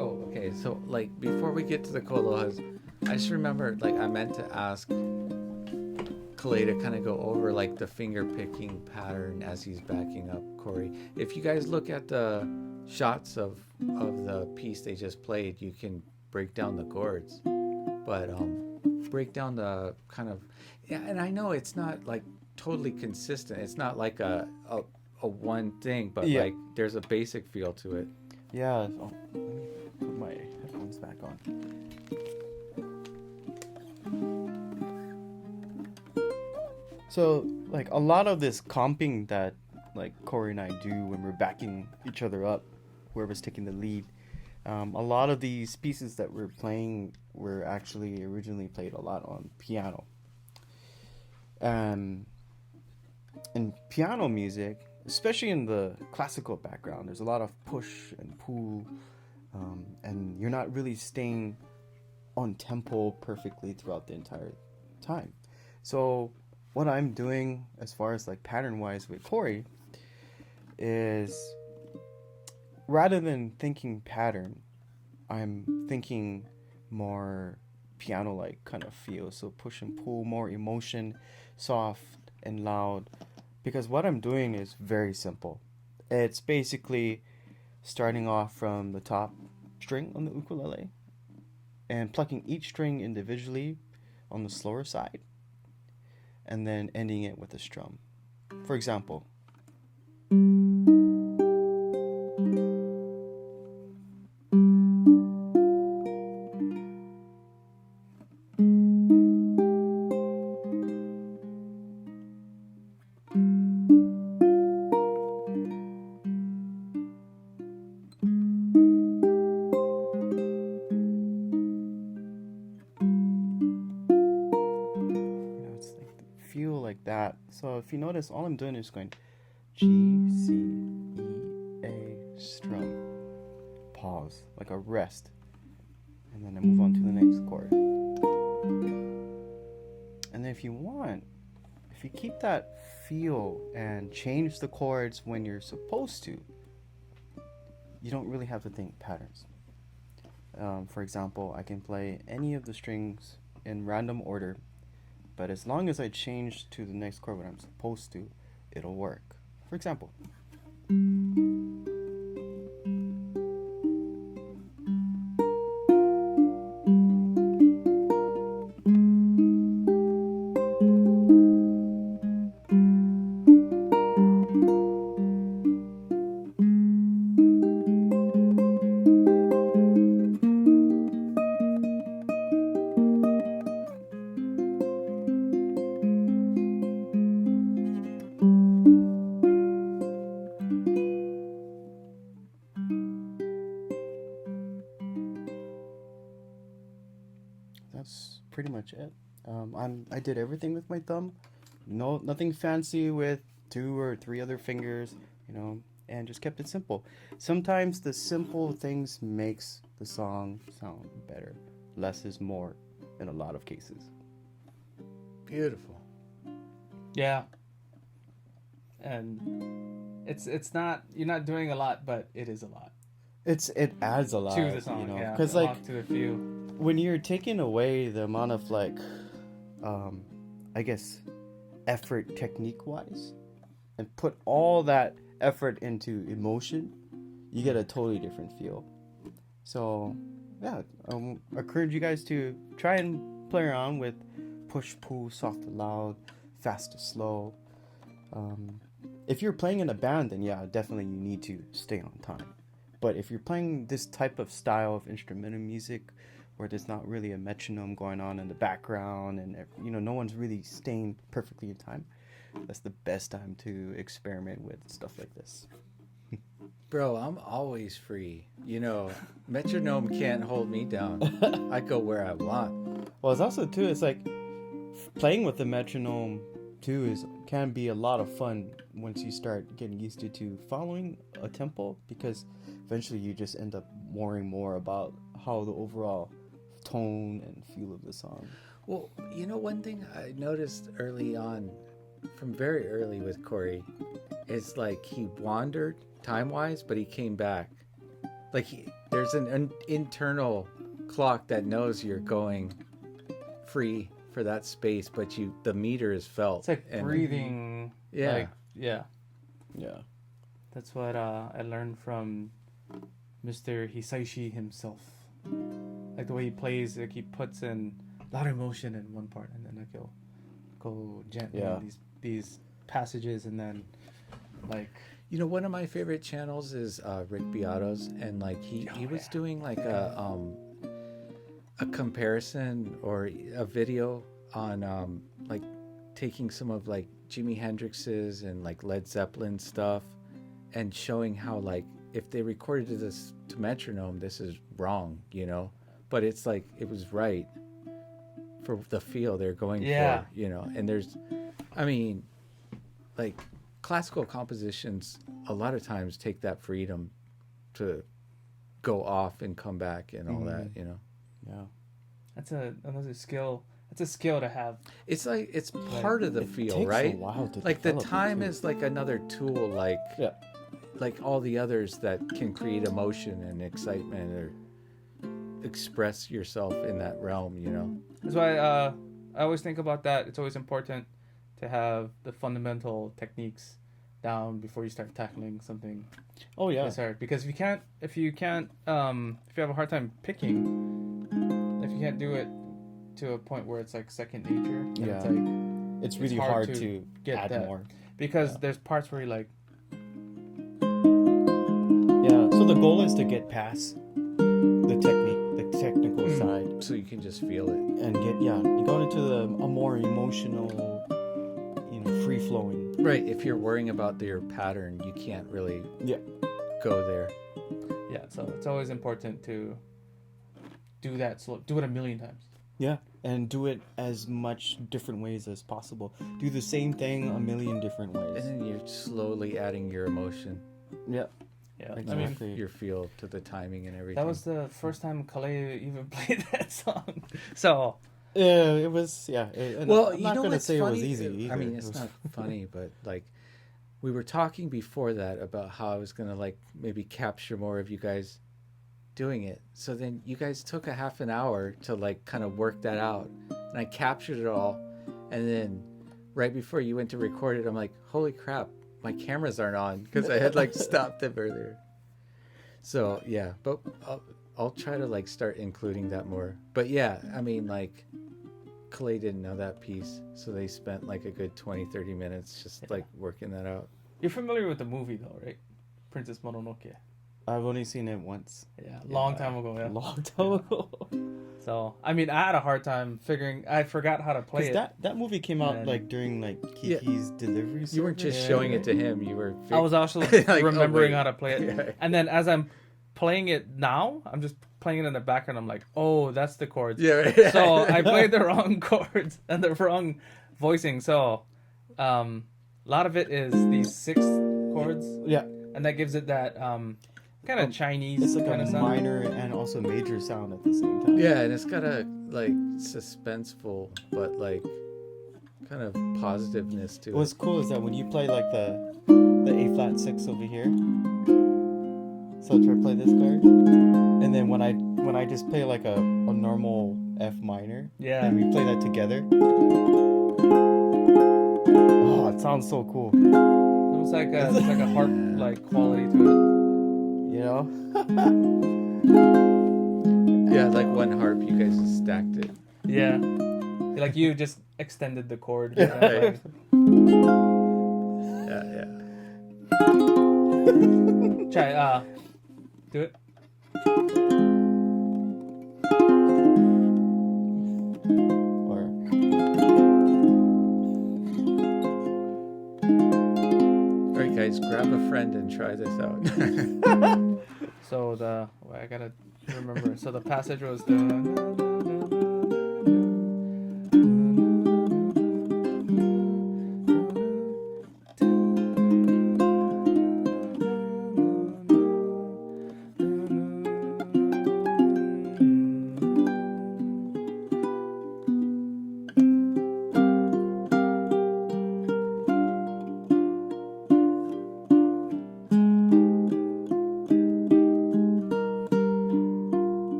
[SPEAKER 3] Oh, okay. So, like, before we get to the KoAlohas, I just remember, like, I meant to ask Kalei to kind of go over, like, the finger picking pattern as he's backing up Corey. If you guys look at the shots of the piece they just played, you can break down the chords, but break down the kind of, yeah. And I know it's not like totally consistent. It's not like a one thing, but like there's a basic feel to it.
[SPEAKER 2] Yeah. Oh, let me put my headphones back on. So, like, a lot of this comping that, like, Corey and I do when we're backing each other up, whoever's taking the lead, a lot of these pieces that we're playing were actually originally played a lot on piano. In piano music, especially in the classical background, there's a lot of push and pull, and you're not really staying on tempo perfectly throughout the entire time. So what I'm doing as far as like pattern wise with Corey is, rather than thinking pattern, I'm thinking more piano like kind of feel. So push and pull, more emotion, soft and loud. Because what I'm doing is very simple. It's basically starting off from the top string on the ukulele and plucking each string individually on the slower side, and then ending it with a strum. For example, that. So if you notice, all I'm doing is going G, C, E, A, strum, pause, like a rest, and then I move on to the next chord. And then if you want, if you keep that feel and change the chords when you're supposed to, you don't really have to think patterns. For example, I can play any of the strings in random order, but as long as I change to the next chord when I'm supposed to, it'll work. For example, that's pretty much it. I did everything with my thumb. Nothing fancy with 2 or 3 other fingers, and just kept it simple. Sometimes the simple things makes the song sound better. Less is more in a lot of cases.
[SPEAKER 3] Beautiful.
[SPEAKER 1] Yeah. And it's not, you're not doing a lot, but it is a lot
[SPEAKER 2] It adds a lot
[SPEAKER 1] to the song.
[SPEAKER 2] because
[SPEAKER 1] a
[SPEAKER 2] like
[SPEAKER 1] lot to the feel.
[SPEAKER 2] when you're taking away the amount of like I guess effort technique wise and put all that effort into emotion, you get a totally different feel. So yeah, I encourage you guys to try and play around with push, pull, soft to loud, fast to slow. If you're playing in a band, then yeah, definitely you need to stay on time. But if you're playing this type of style of instrumental music where there's not really a metronome going on in the background and no one's really staying perfectly in time, that's the best time to experiment with stuff like this.
[SPEAKER 3] Bro, I'm always free. Metronome can't hold me down. I go where I want.
[SPEAKER 2] Well, it's also too, it's like playing with the metronome too can be a lot of fun once you start getting used to following a tempo, because eventually you just end up worrying more about how the overall tone and feel of the song.
[SPEAKER 3] Well, one thing I noticed early on, from very early with Corey, is like he wandered time-wise, but he came back. Like there's an internal clock that knows you're going free for that space, but the meter is felt.
[SPEAKER 1] It's like breathing.
[SPEAKER 3] Yeah.
[SPEAKER 1] Like, yeah.
[SPEAKER 2] Yeah.
[SPEAKER 1] That's what I learned from Mr. Hisaishi himself. Like the way he plays, like he puts in a lot of emotion in one part, and then like he'll go gently in these passages, and then like
[SPEAKER 3] one of my favorite channels is Rick Beato's, and like he was doing like a comparison or a video on like taking some of like Jimi Hendrix's and like Led Zeppelin stuff and showing how like if they recorded this to metronome, this is wrong, but it's like it was right for the feel they're going for, and there's, I mean, like classical compositions a lot of times take that freedom to go off and come back and all that,
[SPEAKER 2] Yeah.
[SPEAKER 1] that's another skill. It's a skill to have.
[SPEAKER 3] It's like it's part of the feel,
[SPEAKER 2] takes
[SPEAKER 3] right?
[SPEAKER 2] a while to
[SPEAKER 3] like the
[SPEAKER 2] develop it,
[SPEAKER 3] time
[SPEAKER 2] too.
[SPEAKER 3] is like another tool, like all the others that can create emotion and excitement or express yourself in that realm,
[SPEAKER 1] That's why I always think about that. It's always important to have the fundamental techniques down before you start tackling something.
[SPEAKER 2] Oh yeah.
[SPEAKER 1] It's hard because if you have a hard time picking, if you can't do it to a point where it's like second nature, then
[SPEAKER 2] it's really hard to
[SPEAKER 1] get
[SPEAKER 2] add
[SPEAKER 1] that.
[SPEAKER 2] more.
[SPEAKER 1] Because there's parts where you're like,
[SPEAKER 2] So the goal is to get past the technical side,
[SPEAKER 3] so you can just feel it
[SPEAKER 2] and you go into a more emotional, free flowing.
[SPEAKER 3] right. If you're worrying about your pattern, you can't really go there.
[SPEAKER 1] yeah. So it's always important to do that. So do it a million times.
[SPEAKER 2] Yeah, and do it as much different ways as possible. Do the same thing a million different ways.
[SPEAKER 3] And then you're slowly adding your emotion,
[SPEAKER 2] Yeah.
[SPEAKER 1] Yeah.
[SPEAKER 2] Exactly.
[SPEAKER 1] I mean,
[SPEAKER 3] your feel to the timing and everything.
[SPEAKER 1] that was the first time Kalei even played that song. So
[SPEAKER 2] Yeah, it was. Yeah.
[SPEAKER 3] Well,
[SPEAKER 2] I'm not gonna
[SPEAKER 3] what's
[SPEAKER 2] say
[SPEAKER 3] funny?
[SPEAKER 2] it was easy. Either.
[SPEAKER 3] I mean, it's not funny, but like we were talking before that about how I was gonna like maybe capture more of you guys doing it. So then you guys took a half an hour to like kind of work that out, and I captured it all, and then right before you went to record it, I'm like, holy crap, my cameras aren't on because I had like stopped them earlier. So yeah, but I'll try to like start including that more. But yeah, I mean like Kalei didn't know that piece, so they spent like a good 20-30 minutes just like working that out.
[SPEAKER 1] you're familiar with the movie though, right? Princess Mononoke.
[SPEAKER 2] I've only seen it once.
[SPEAKER 1] Yeah, long time ago. Yeah.
[SPEAKER 2] Long time ago.
[SPEAKER 1] So I mean, I had a hard time figuring. I forgot how to play it.
[SPEAKER 2] That movie came out
[SPEAKER 1] And-
[SPEAKER 2] like during like Kiki's delivery.
[SPEAKER 3] You weren't just
[SPEAKER 2] service.
[SPEAKER 3] showing it to him; you were.
[SPEAKER 1] I was also
[SPEAKER 3] Like, oh,
[SPEAKER 1] remembering
[SPEAKER 3] wait.
[SPEAKER 1] how to play it,
[SPEAKER 3] Yeah.
[SPEAKER 1] and then as I'm playing it now, I'm just playing it in the background. I'm like, oh, that's the chords.
[SPEAKER 3] Yeah. Right.
[SPEAKER 1] So I played the wrong chords and the wrong voicing. So a lot of it is these 6 chords,
[SPEAKER 2] Yeah,
[SPEAKER 1] and that gives it that kind of Chinese
[SPEAKER 2] it's like
[SPEAKER 1] kind
[SPEAKER 2] a
[SPEAKER 1] of sound.
[SPEAKER 2] minor and also major sound at the same time.
[SPEAKER 3] Yeah, and it's got a like suspenseful, but like kind of positiveness to
[SPEAKER 2] What's
[SPEAKER 3] it.
[SPEAKER 2] cool is that when you play like the A flat 6 over here, so I'll try to play this chord, and then when I just play like a normal F minor,
[SPEAKER 1] Yeah.
[SPEAKER 2] and we play that together. Oh, it sounds so cool.
[SPEAKER 1] It's like a harp like quality to
[SPEAKER 2] You know?
[SPEAKER 3] Yeah, like one harp, you guys just stacked it.
[SPEAKER 1] Yeah. Like you just extended the chord.
[SPEAKER 3] Right. Yeah.
[SPEAKER 1] Try, do it.
[SPEAKER 2] Or
[SPEAKER 3] All right, guys, grab a friend and try this out.
[SPEAKER 1] So I gotta remember. So the passage was the.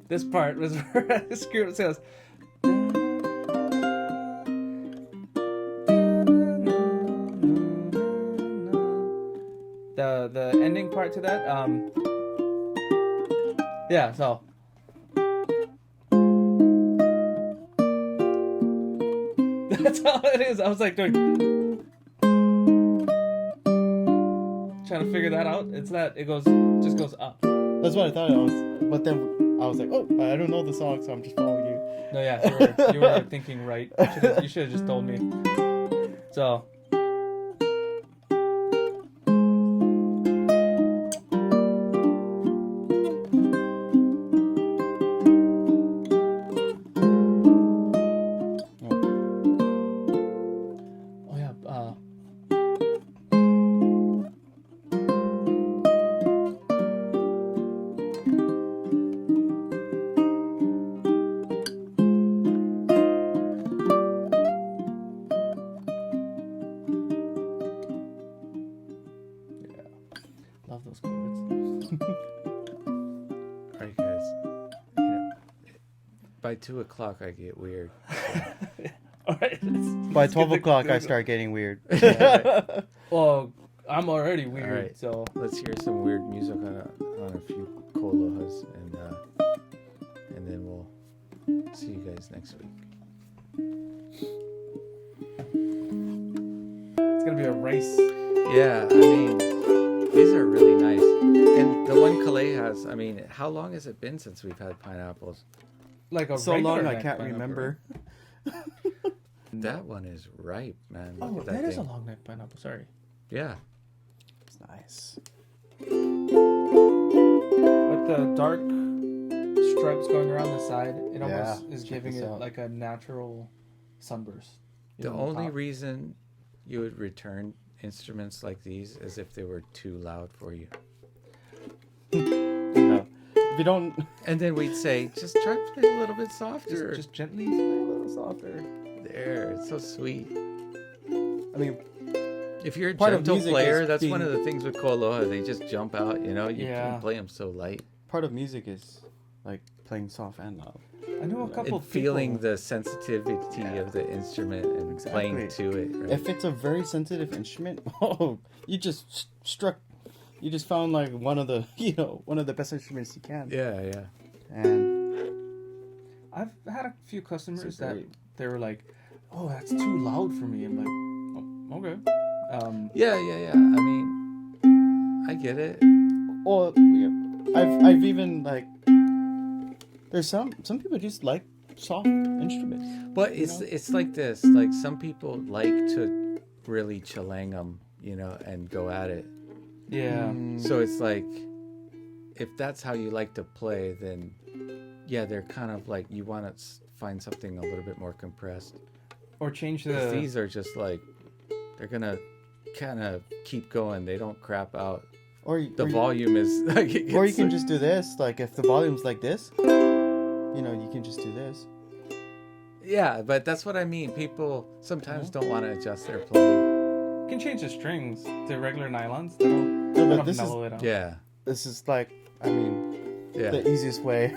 [SPEAKER 1] This part was where I screwed up sales. The ending part to that, yeah, so that's all it is. I was like doing, trying to figure that out. It's that it just goes up.
[SPEAKER 2] that's what I thought it was. But then I was like, oh, I don't know the song, so I'm just following you.
[SPEAKER 1] No, yeah, you were thinking right. You should have just told me. So. Love those chords.
[SPEAKER 3] Alright, guys. You know, by 2 o'clock, I get weird.
[SPEAKER 1] All right.
[SPEAKER 2] By 12 o'clock, I start getting weird.
[SPEAKER 1] Well, I'm already weird,
[SPEAKER 3] All right.
[SPEAKER 1] so.
[SPEAKER 3] Let's hear some weird music on a few KoAlohas, and then we'll see you guys next week.
[SPEAKER 1] It's gonna be a race.
[SPEAKER 3] Yeah, I mean, these are really nice. And the one Kalei has, I mean, how long has it been since we've had pineapples?
[SPEAKER 1] Like a
[SPEAKER 2] So
[SPEAKER 1] regular
[SPEAKER 2] long, I
[SPEAKER 1] neck
[SPEAKER 2] can't
[SPEAKER 1] pineapple.
[SPEAKER 2] remember.
[SPEAKER 3] That one is ripe, man. Look
[SPEAKER 1] Oh,
[SPEAKER 3] at
[SPEAKER 1] that is a
[SPEAKER 3] thing.
[SPEAKER 1] long neck pineapple. Sorry.
[SPEAKER 3] Yeah.
[SPEAKER 2] It's nice.
[SPEAKER 1] With the dark stripes going around the side, it almost is
[SPEAKER 2] check
[SPEAKER 1] giving
[SPEAKER 2] this
[SPEAKER 1] it
[SPEAKER 2] out.
[SPEAKER 1] like a natural sunburst.
[SPEAKER 3] The
[SPEAKER 1] on
[SPEAKER 3] only
[SPEAKER 1] top.
[SPEAKER 3] reason you would return instruments like these is if they were too loud for you.
[SPEAKER 2] No. If you don't,
[SPEAKER 3] And then we'd say, just try to play a little bit softer.
[SPEAKER 1] Just gently, a little softer.
[SPEAKER 3] There, it's so sweet.
[SPEAKER 2] I mean,
[SPEAKER 3] If you're a
[SPEAKER 2] Part of
[SPEAKER 3] gentle
[SPEAKER 2] music
[SPEAKER 3] player,
[SPEAKER 2] is
[SPEAKER 3] that's one
[SPEAKER 2] being-
[SPEAKER 3] of the things with KoAloha. They just jump out, you know? You
[SPEAKER 1] Yeah.
[SPEAKER 3] can play them so light.
[SPEAKER 2] part of music is like playing soft and loud.
[SPEAKER 1] I know a couple
[SPEAKER 3] And feeling
[SPEAKER 1] people.
[SPEAKER 3] the sensitivity of the instrument and playing to it. Right?
[SPEAKER 2] If it's a very sensitive instrument, oh, you just you just found like one of the best instruments you can.
[SPEAKER 3] Yeah.
[SPEAKER 2] And
[SPEAKER 1] I've had a few customers
[SPEAKER 2] It's
[SPEAKER 1] that
[SPEAKER 2] great.
[SPEAKER 1] they were like, "Oh, that's too loud for me." I'm like, "Oh, okay."
[SPEAKER 3] Yeah. I mean, I get it.
[SPEAKER 2] well, yeah, I've even like there's some people just like soft instruments.
[SPEAKER 3] But it's like this. Like some people like to really chilang them, you know, and go at it.
[SPEAKER 1] Yeah.
[SPEAKER 3] So it's like, if that's how you like to play, then yeah, they're kind of like you want to find something a little bit more compressed.
[SPEAKER 1] Or change
[SPEAKER 3] 'Cause
[SPEAKER 1] the.
[SPEAKER 3] these are just like they're gonna kind of keep going. They don't crap out. The volume is like.
[SPEAKER 2] Or you can just do this. Like if the volume's like this, you can just do this.
[SPEAKER 3] Yeah, but that's what I mean. People sometimes don't want to adjust their playing.
[SPEAKER 1] You can change the strings to regular nylons. That'll
[SPEAKER 2] No, but this is
[SPEAKER 1] mellow it out.
[SPEAKER 3] Yeah.
[SPEAKER 2] this is like I mean,
[SPEAKER 3] Yeah.
[SPEAKER 2] the easiest way.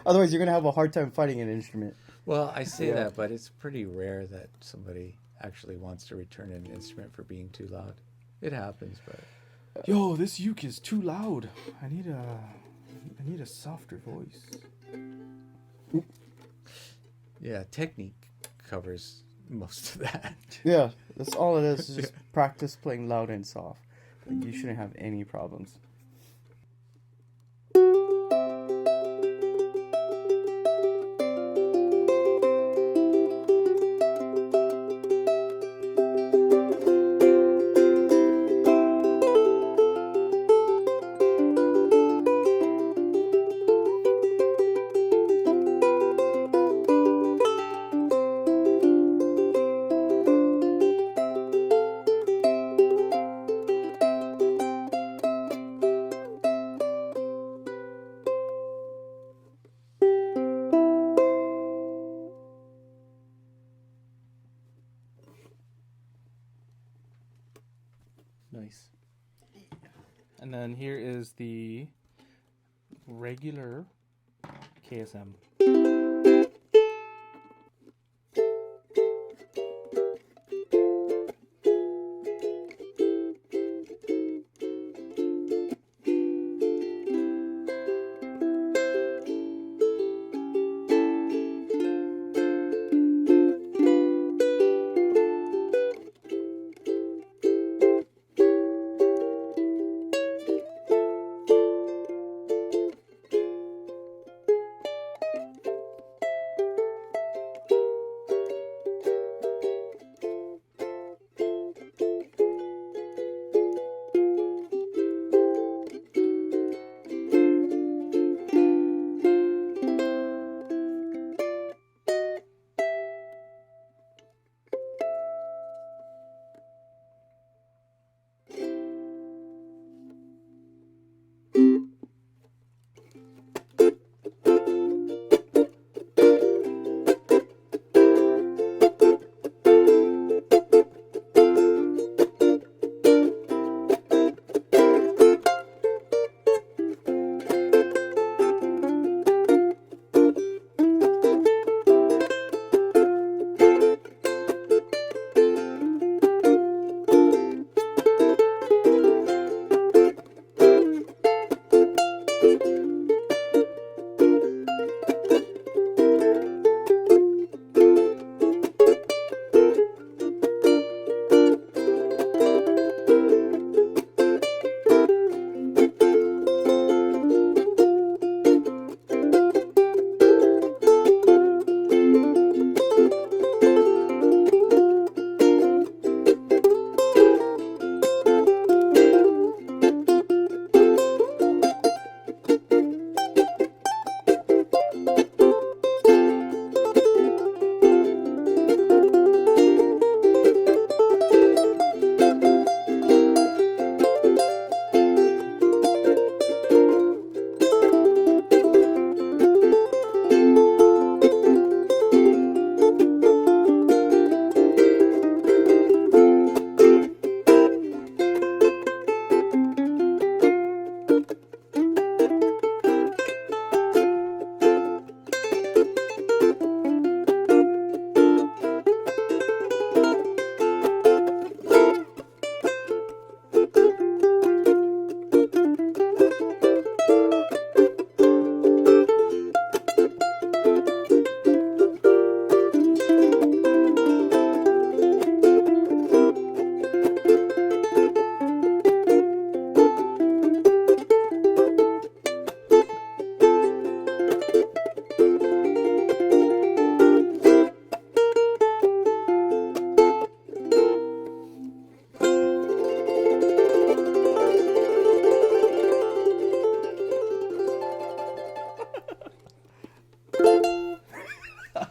[SPEAKER 2] Otherwise, you're gonna have a hard time finding an instrument.
[SPEAKER 3] Well, I say
[SPEAKER 2] Yeah.
[SPEAKER 3] that, but it's pretty rare that somebody actually wants to return an instrument for being too loud. It happens, but
[SPEAKER 2] Yo, this uke is too loud. I need a softer voice.
[SPEAKER 3] yeah, technique covers most of that.
[SPEAKER 2] Yeah, that's all it is. Just practice playing loud and soft. Like, you shouldn't have any problems.
[SPEAKER 1] Nice. And then here is the regular KSM.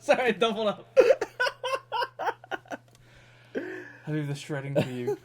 [SPEAKER 1] Sorry, I doubled up. I leave the shredding for you.